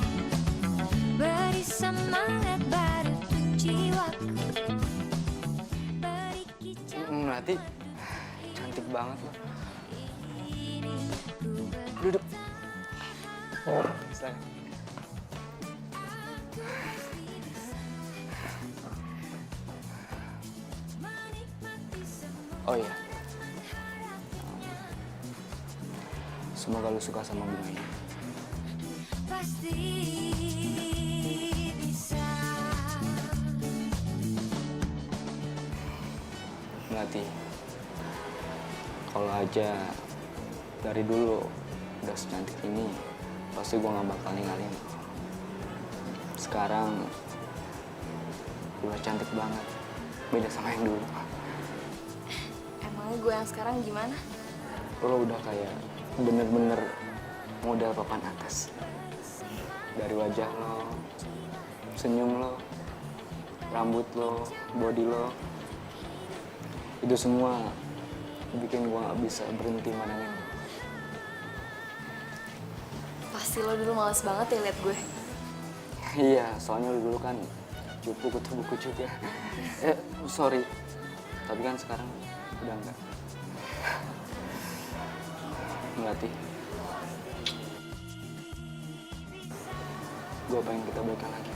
beri semangat baru untuk jiwaku. Melati, cantik banget lo. Duduk. Silakan. Oh iya. Semoga lu suka sama bunga ini. Pasti bisa. Melati, kalau aja dari dulu udah secantik ini, pasti gue gak bakal ninggalin. Sekarang udah cantik banget, beda sama yang dulu. Emangnya gue yang sekarang gimana? Lo udah kayak bener-bener modal papan atas. Dari wajah lo, senyum lo, rambut lo, body lo, itu semua bikin gue gak bisa berhenti mandangin lo. Pasti lo dulu males banget ya liat gue. Iya, soalnya lo dulu kan cupu kutu buku juga. Sorry, tapi kan sekarang udah enggak. Melati, gue pengen kita baikan lagi.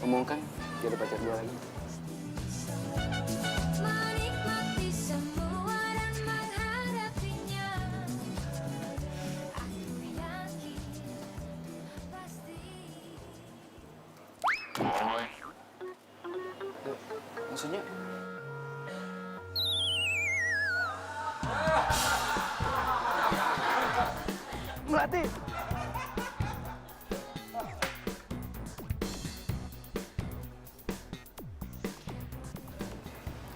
Ngomong kan, jadi pacar gue lagi. Menikmati semua dan menghadapinya. Aku yakin pasti. Maksudnya? Melati!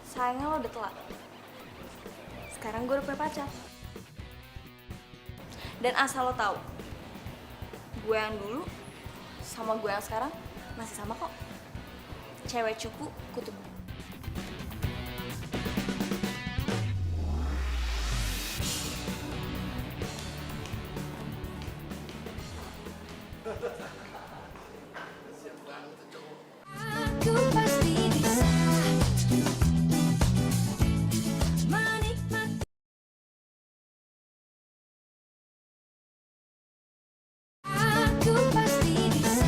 Sayangnya lo udah telat. Sekarang gue udah punya pacar. Dan asal lo tahu, gue yang dulu sama gue yang sekarang masih sama kok. Cewek cupu, kutu buku. Aku pasti bisa menikmati. Aku pasti bisa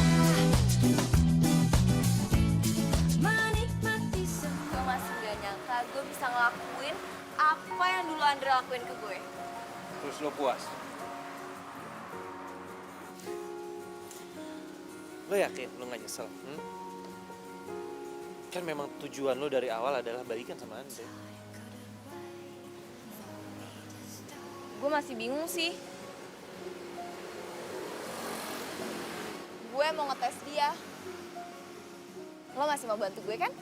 menikmati semua. Gue masih gak nyangka gue bisa ngelakuin apa yang dulu Andre lakuin ke gue. Terus lo puas? Lo yakin lo gak nyesel? Kan memang tujuan lo dari awal adalah balikan sama Andre. Gue masih bingung sih. Gue mau ngetes dia. Lo masih mau bantu gue kan?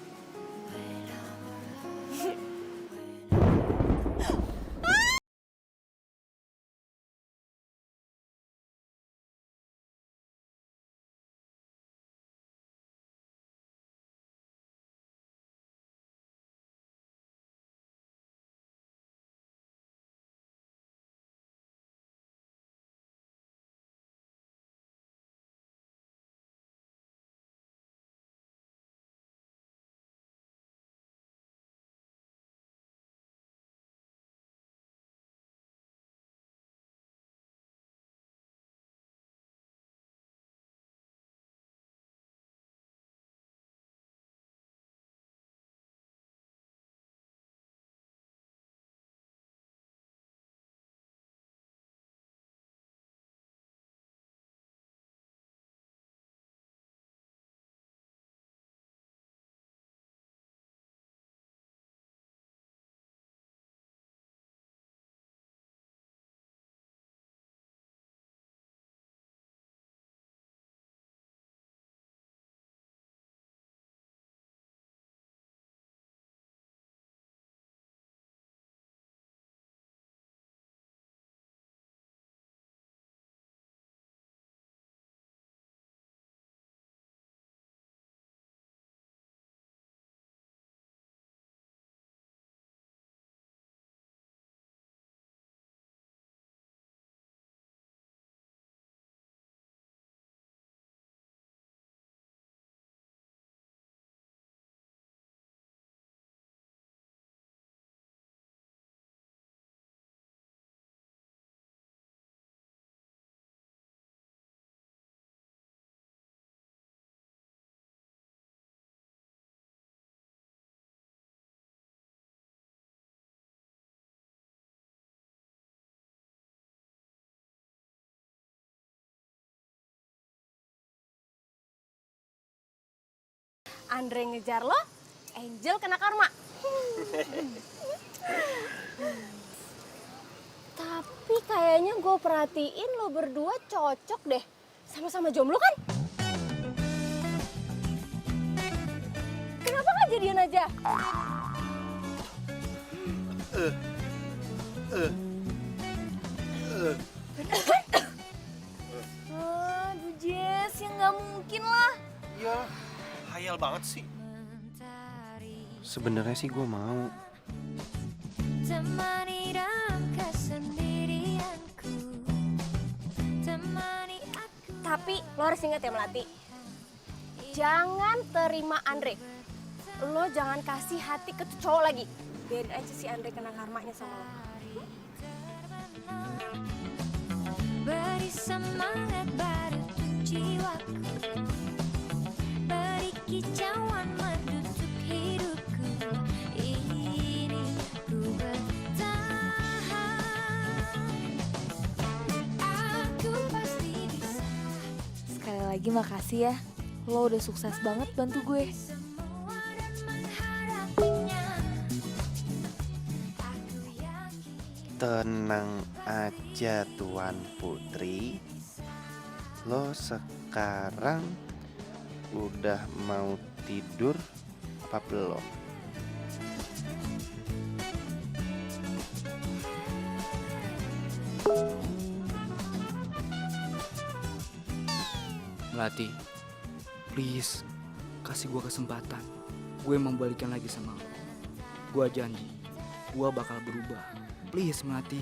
Andre ngejar lo, Angel kena karma. Tapi kayaknya gue perhatiin lo berdua cocok deh. Sama-sama jomblo kan? Kenapa nggak jadian aja? banget sih. Sebenarnya sih gue mau. Temani dalam kesendirianku, temani aku. Tapi lo harus ingat ya Melati, jangan terima Andre. Lo jangan kasih hati ke tuh cowok lagi. Biarin aja si Andre kena karmanya sama lo. Beri semangat baru jiwaku, beri kicauan menusuk hidupku. Ini ku bertahan, aku pasti bisa. Sekali lagi makasih ya. Lo udah sukses banget bantu gue. Tenang aja Tuan Putri. Lo sekarang udah mau tidur apa belum? Melati, please kasih gue kesempatan. Gue mau balikan lagi sama lo. Gue janji, gue bakal berubah. Please Melati.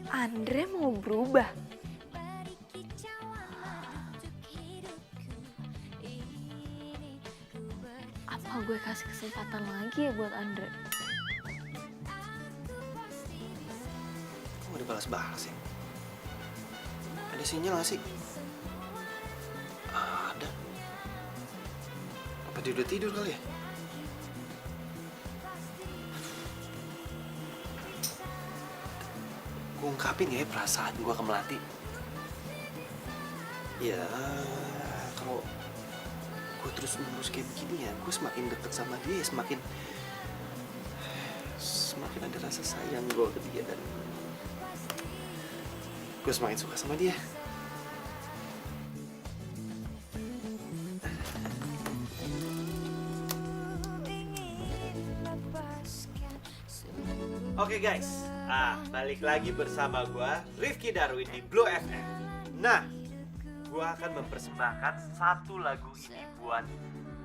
Andre mau berubah? Apa gue kasih kesempatan lagi ya buat Andre? Kok udah balas-balas ya? Ada sinyal gak sih? Ada. Apa dia udah tidur kali ya? Gue ungkapin ya perasaan gue ke Melati. Ya, kalau gue terus menerus kayak begini ya, gue semakin deket sama dia, semakin ada rasa sayang gue ke dia, dan gue semakin suka sama dia. Oke guys, balik lagi bersama gua Rifki Darwin di Blue FM. Nah, gua akan mempersembahkan satu lagu ini buat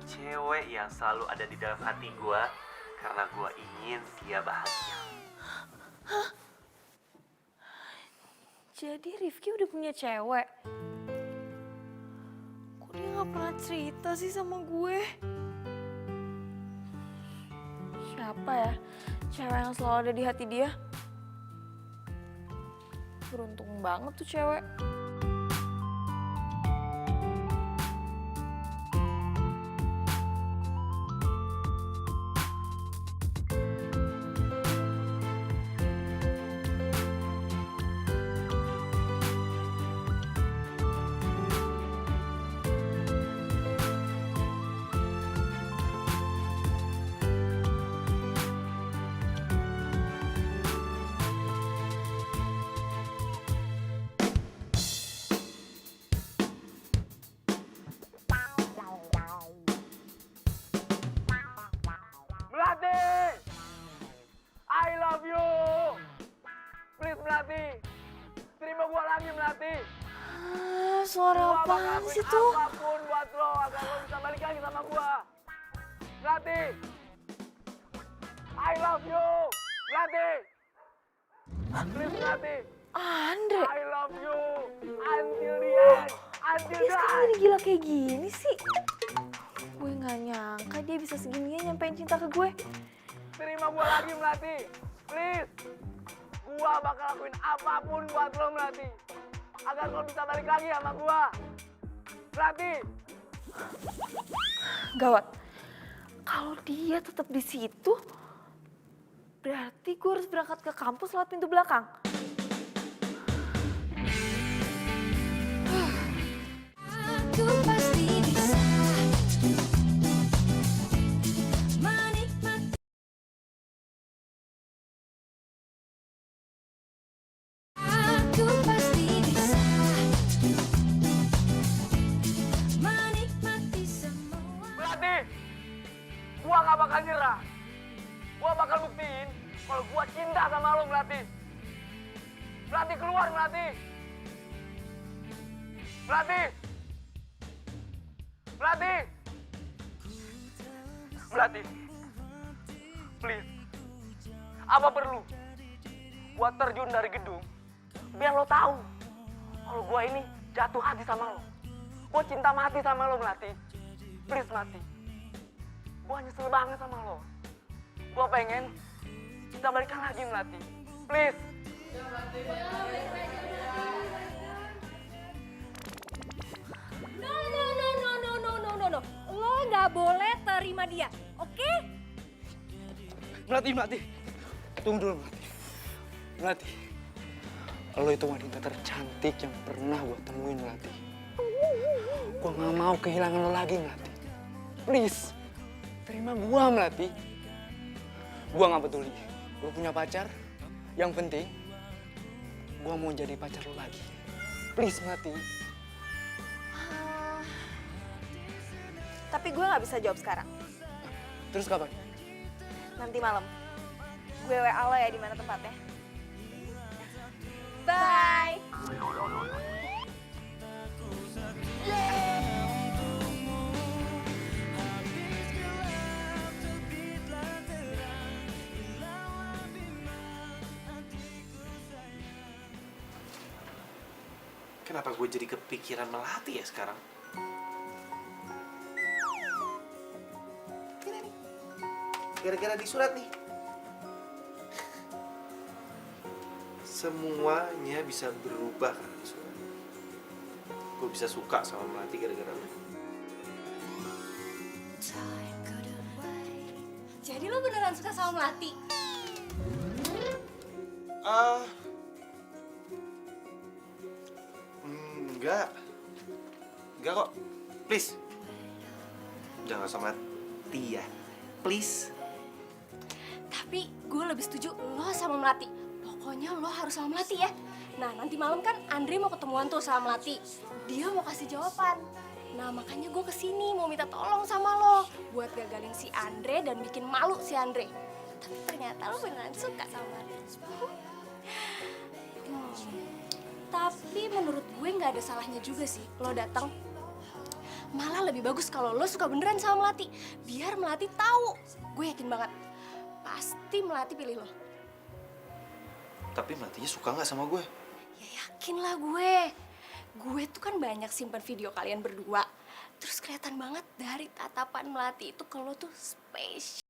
cewek yang selalu ada di dalam hati gua, karena gua ingin dia bahagia. Hah? Jadi Rifki udah punya cewek? Kok dia gak pernah cerita sih sama gue? Siapa ya cewek yang selalu ada di hati dia? Beruntung banget tuh cewek. Melati! I love you! Please Melati! Terima gua lagi Melati! Suara Gua bakal apaan lakuin sih tuh? apapun buat lo agar lo bisa balik lagi sama gua. Melati! I love you! Melati! Please Melati! Andre! I love you! Until the end! Until Dia the sekarang end! jadi gila kayak gini sih? Gue gak nyangka dia bisa segininya nyampein cinta ke gue. Terima gua lagi Melati, please. Gua bakal lakuin apapun buat lo Melati, agar lo bisa balik lagi sama gua. Melati. Gawat. Kalau dia tetap di situ, berarti gue harus berangkat ke kampus lewat pintu belakang. Aku pasti bisa menikmati. Aku pasti bisa menikmati semua. Melati, gua gak bakal nyerah. Gua bakal buktiin kalau gua cinta sama lo Melati. Melati keluar Melati. Melati. Melati! Melati! Please. Apa perlu buat terjun dari gedung biar lo tahu kalau gue ini jatuh hati sama lo. Gue cinta mati sama lo, Melati. Please, Melati. Gue nyesel banget sama lo. Gue pengen kita balikan lagi, Melati. Please. No. Lo nggak boleh terima dia, oke? Melati. Tunggu dulu, Melati. Melati. Lo itu wanita tercantik yang pernah gue temuin, Melati. Gue gak mau kehilangan lo lagi, Melati. Please, terima gue, Melati. Gue gak peduli. Lo punya pacar, yang penting gue mau jadi pacar lo lagi. Please, Melati. Tapi gue nggak bisa jawab sekarang. Terus kapan? Nanti malam. Gue WA lo ya di mana tempatnya. Bye. Kenapa gue jadi kepikiran Melati ya sekarang? Gara-gara di surat nih. Semuanya bisa berubah karena di surat. Gue bisa suka sama Melati gara-gara lo. Jadi lo beneran suka sama Melati? Enggak kok. Please. Jangan sama Tia. Please. Tapi gue lebih setuju lo sama Melati. Pokoknya lo harus sama Melati ya. Nah nanti malam kan Andre mau ketemuan tuh sama Melati. Dia mau kasih jawaban. Nah makanya gue kesini mau minta tolong sama lo buat gagalin si Andre dan bikin malu si Andre. Tapi ternyata lo beneran suka sama Melati. Tapi menurut gue nggak ada salahnya juga sih lo datang. Malah lebih bagus kalau lo suka beneran sama Melati. Biar Melati tahu. Gue yakin banget. Pasti Melati pilih lo. Tapi Melatinya suka nggak sama gue? Ya yakin lah gue. Gue tuh kan banyak simpan video kalian berdua. Terus kelihatan banget dari tatapan Melati itu kalau tuh spesial.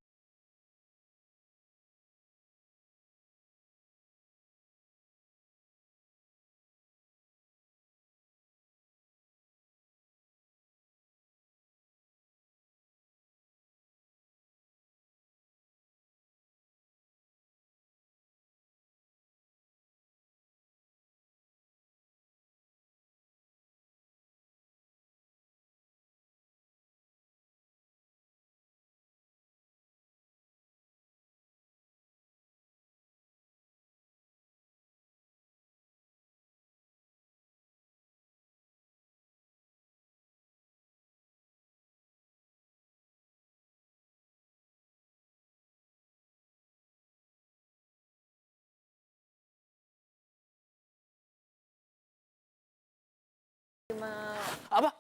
Apa?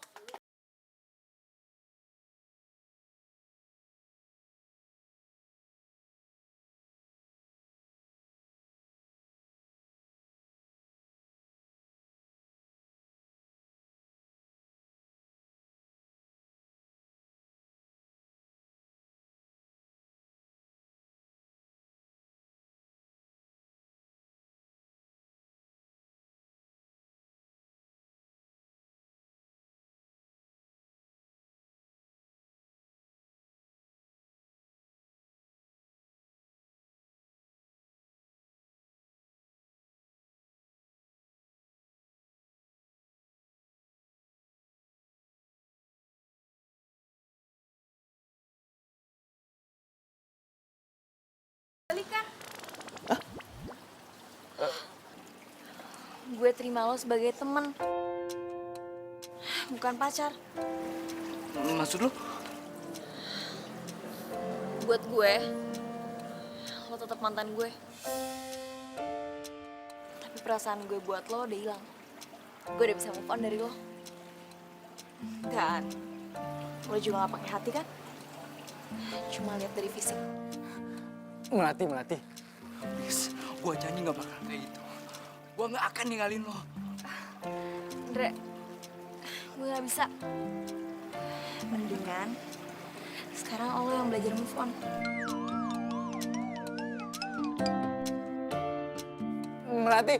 Balikan. Gue terima lo sebagai teman. Bukan pacar. Maksud lo? Buat gue, lo tetap mantan gue. Tapi perasaan gue buat lo udah hilang. Gue udah bisa move on dari lo. Dan Lo juga gak pakai hati kan? Cuma lihat dari fisik. Melati. Please, gue janji gak bakal kayak gitu. Gue gak akan ninggalin lo. Andre, gue gak bisa. Mendingan sekarang lo yang belajar move on. Melati!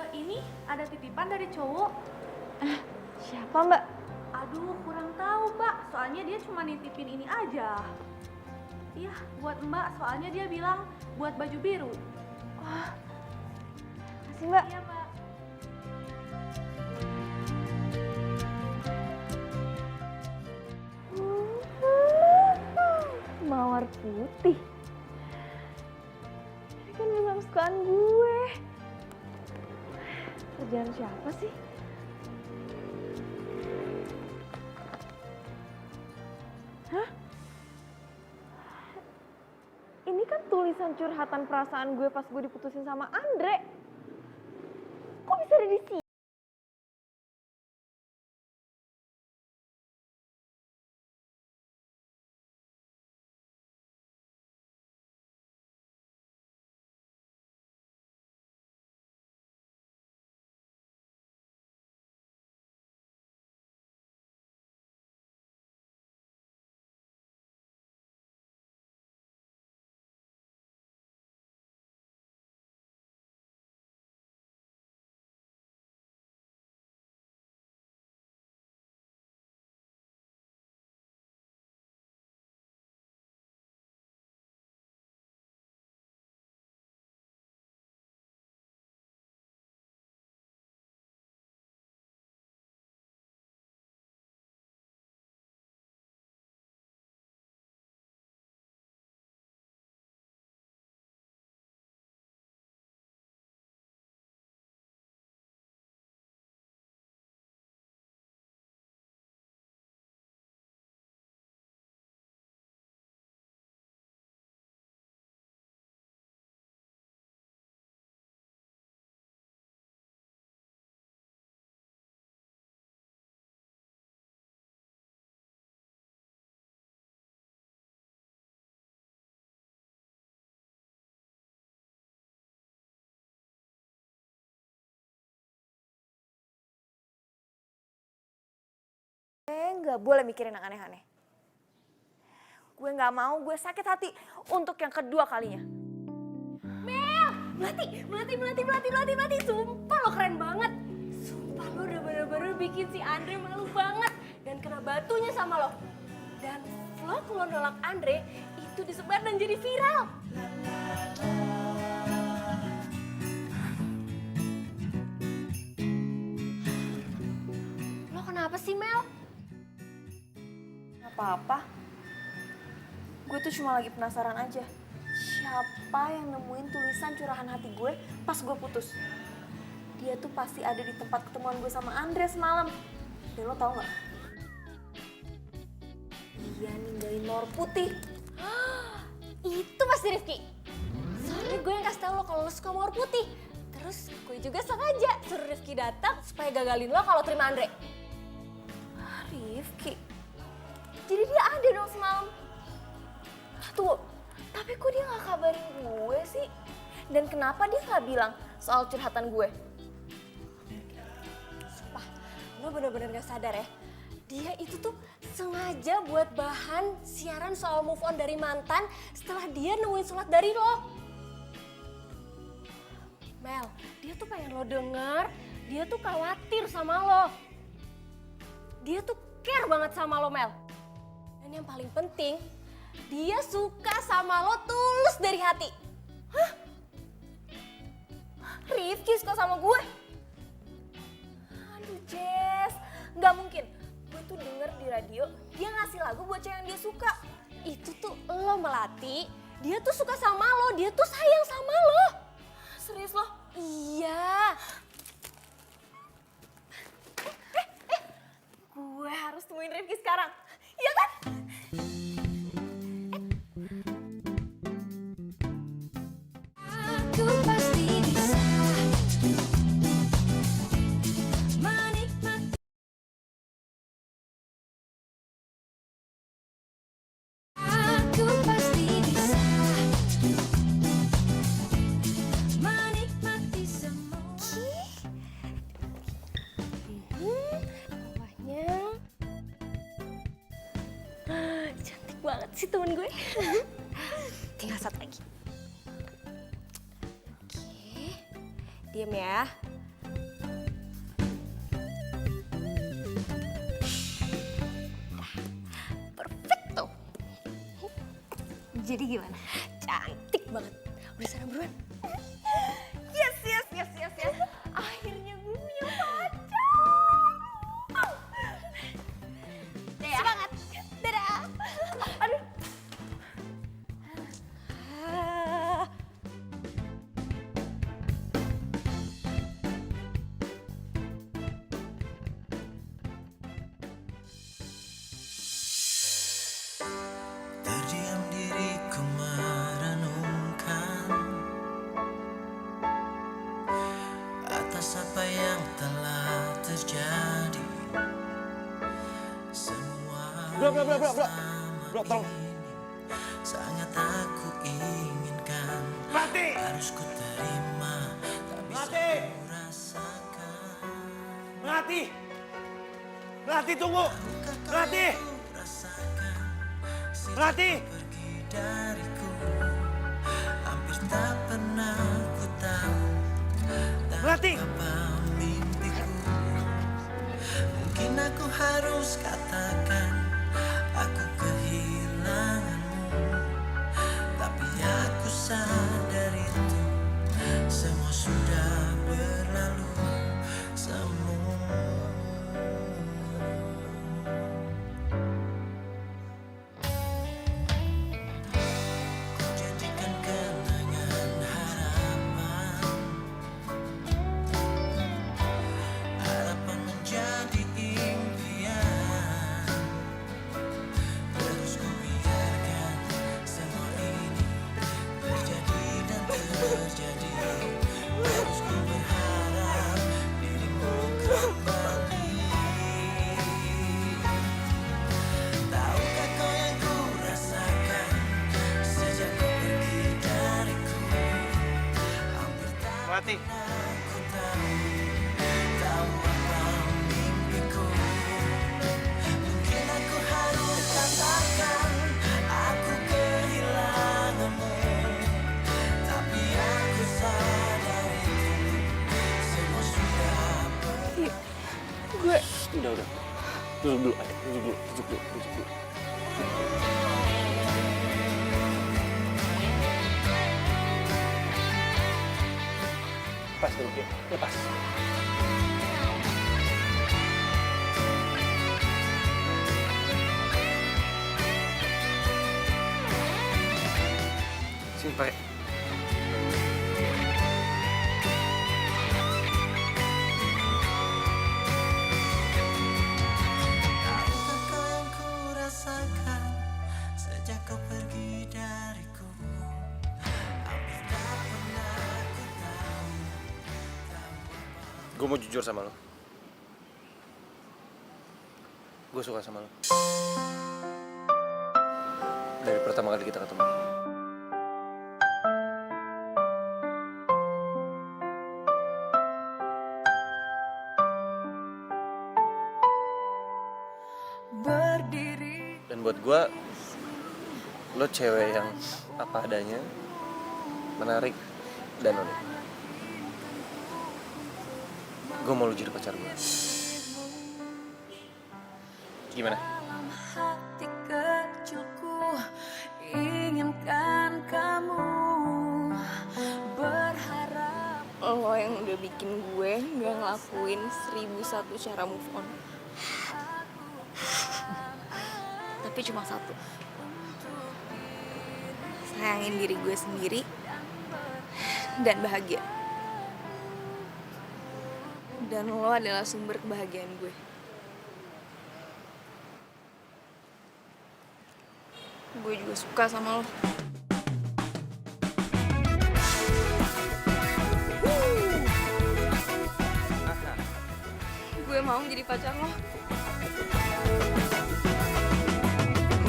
Ini ada titipan dari cowok. Siapa mbak? Aduh, kurang tahu mbak. Soalnya dia cuma nitipin ini aja. Iya, buat mbak. Soalnya dia bilang buat baju biru. Wah, makasih mbak. Iya mbak. Mawar putih. Ini kan memang kesukaan gue. Kerjaan siapa sih? Hah? Ini kan tulisan curhatan perasaan gue pas gue diputusin sama Andre. Kok bisa ada di sini? Nggak boleh mikirin yang aneh-aneh. Gue nggak mau gue sakit hati untuk yang kedua kalinya. Mel, Melati, sumpah lo keren banget. Sumpah lo udah bener-bener bikin si Andre malu banget dan kena batunya sama lo. Dan vlog lo nolak Andre itu disebar dan jadi viral. Lo kenapa sih Mel? Apa-apa. Gue tuh cuma lagi penasaran aja. Siapa yang nemuin tulisan curahan hati gue pas gue putus? Dia tuh pasti ada di tempat ketemuan gue sama Andre semalam. Dan lo tau gak? Dia ninggalin mawar putih. Itu pasti Rifki. Soalnya gue yang kasih tau lo kalau lo suka mawar putih. Terus gue juga sengaja suruh Rifki datang supaya gagalin lo kalau terima Andre. Rifki? Jadi dia ada dong semalam. Tunggu, tapi kok dia gak kabarin gue sih? Dan kenapa dia gak bilang soal curhatan gue? Sumpah, lo bener-bener gak sadar ya. Dia itu tuh sengaja buat bahan siaran soal move on dari mantan setelah dia nemuin surat dari lo. Mel, dia tuh pengen lo denger, dia tuh khawatir sama lo. Dia tuh care banget sama lo, Mel. Dan yang paling penting, dia suka sama lo tulus dari hati. Hah? Rifki suka sama gue? Aduh Jess, gak mungkin. Gue tuh denger di radio, dia ngasih lagu buat cewek yang dia suka. Itu tuh lo Melati, dia tuh suka sama lo, dia tuh sayang sama lo. Serius lo? Iya. Gue harus temuin Rifki sekarang, iya kan? sih temen gue. Tinggal satu lagi. Oke, diam ya. Perfecto. Jadi gimana? Cantik banget. Udah sana buruan. Yes. Akhirnya gue punya pacar. Semangat. Dadah. Aduh. Terdiam diriku merenungkan atas apa yang telah terjadi. Semua Bro, tolong. sangat aku inginkan. Melati! Harus ku terima, tak bisa Melati! ku rasakan. Melati, tunggu! Melati! Melati! Pergi dariku, hampir tak pernah ku tahu. Melati! Apa mimpiku? Mungkin aku harus katakan aku kehilanganmu, tapi aku sadar itu semua sudah berlalu. Ku jadikan kenangan harapan menjadi impian. Terus ku biarkan semua ini terjadi dan terjadi. Terus ku berharap dirimu kembali. Tahukah kau yang ku rasakan sejak kau pergi dariku? Hampir tak Melati, aku tahu apa mimpiku. Mungkin aku harus katakan aku kehilanganmu, tapi aku sadar itu semua sudah berlalu. Udah. Duduk dulu, ayo. Duduk dulu. Lepas dulu, ya. Lepas. sini pakai. Tahukah kau yang ku rasakan sejak kau pergi dariku? Hampir tak pernah ku tahu. Gue mau jujur sama lo. Gue suka sama lo. Dari pertama kali kita ketemu. Dan buat gue, lo cewek yang apa adanya, menarik, dan unik. Gue mau lo jadi pacar gue. Gimana? Hati kecilku inginkan kamu, berharap. Lo yang udah bikin gue gak ngelakuin 1001 cara move on. Tapi cuma satu. Sayangin diri gue sendiri dan bahagia. Dan lo adalah sumber kebahagiaan gue. Gue juga suka sama lo. Gue mau jadi pacar lo.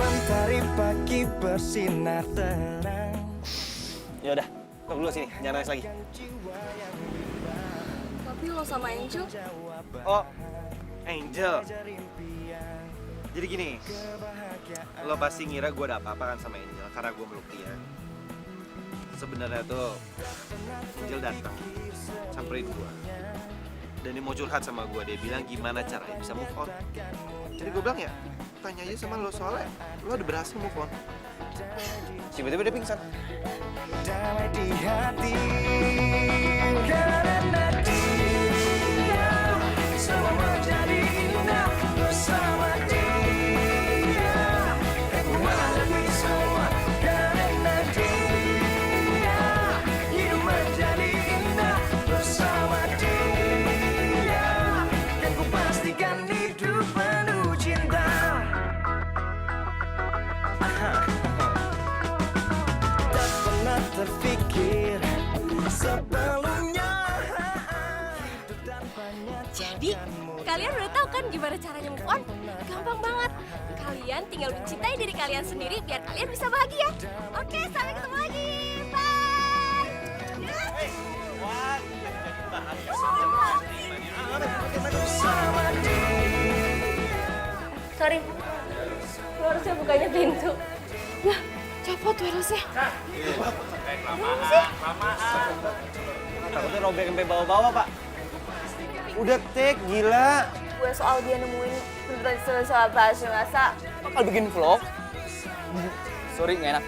Mentari pagi bersinar terang. Ya udah, lo dulu sini, jangan nangis lagi. Tapi lo sama Angel? Oh, Angel. Jadi gini, lo pasti ngira gue ada apa-apa kan sama Angel karena gue meluk dia. Sebenarnya tuh Angel datang, samperin gue. Dan dia mau curhat sama gue, dia bilang gimana caranya bisa move on. Jadi gue bilang ya, tanya aja sama lo soalnya lo udah berhasil move on. Tiba-tiba dia pingsan. Damai di hati karena dia semua menjadi indah bersama dia. Aku mengalami semua karena dia. Hidup menjadi indah bersama dia. Dan ku pastikan hidup penuh cinta. Tak pernah terfikir sebelumnya. Jadi, kalian udah tahu kan gimana caranya move on? Gampang banget. Kalian tinggal mencintai diri kalian sendiri biar kalian bisa bahagia. Oke, sampai ketemu lagi. Bye. Sorry, lo harusnya bukanya pintu. Ya, copot wirelessnya. Takutnya robek sampai bawah-bawah, Pak. Udah take, gila. Gue soal dia nemuin beneran soal bahasa nggak Bakal bikin vlog. Sorry, nggak enak.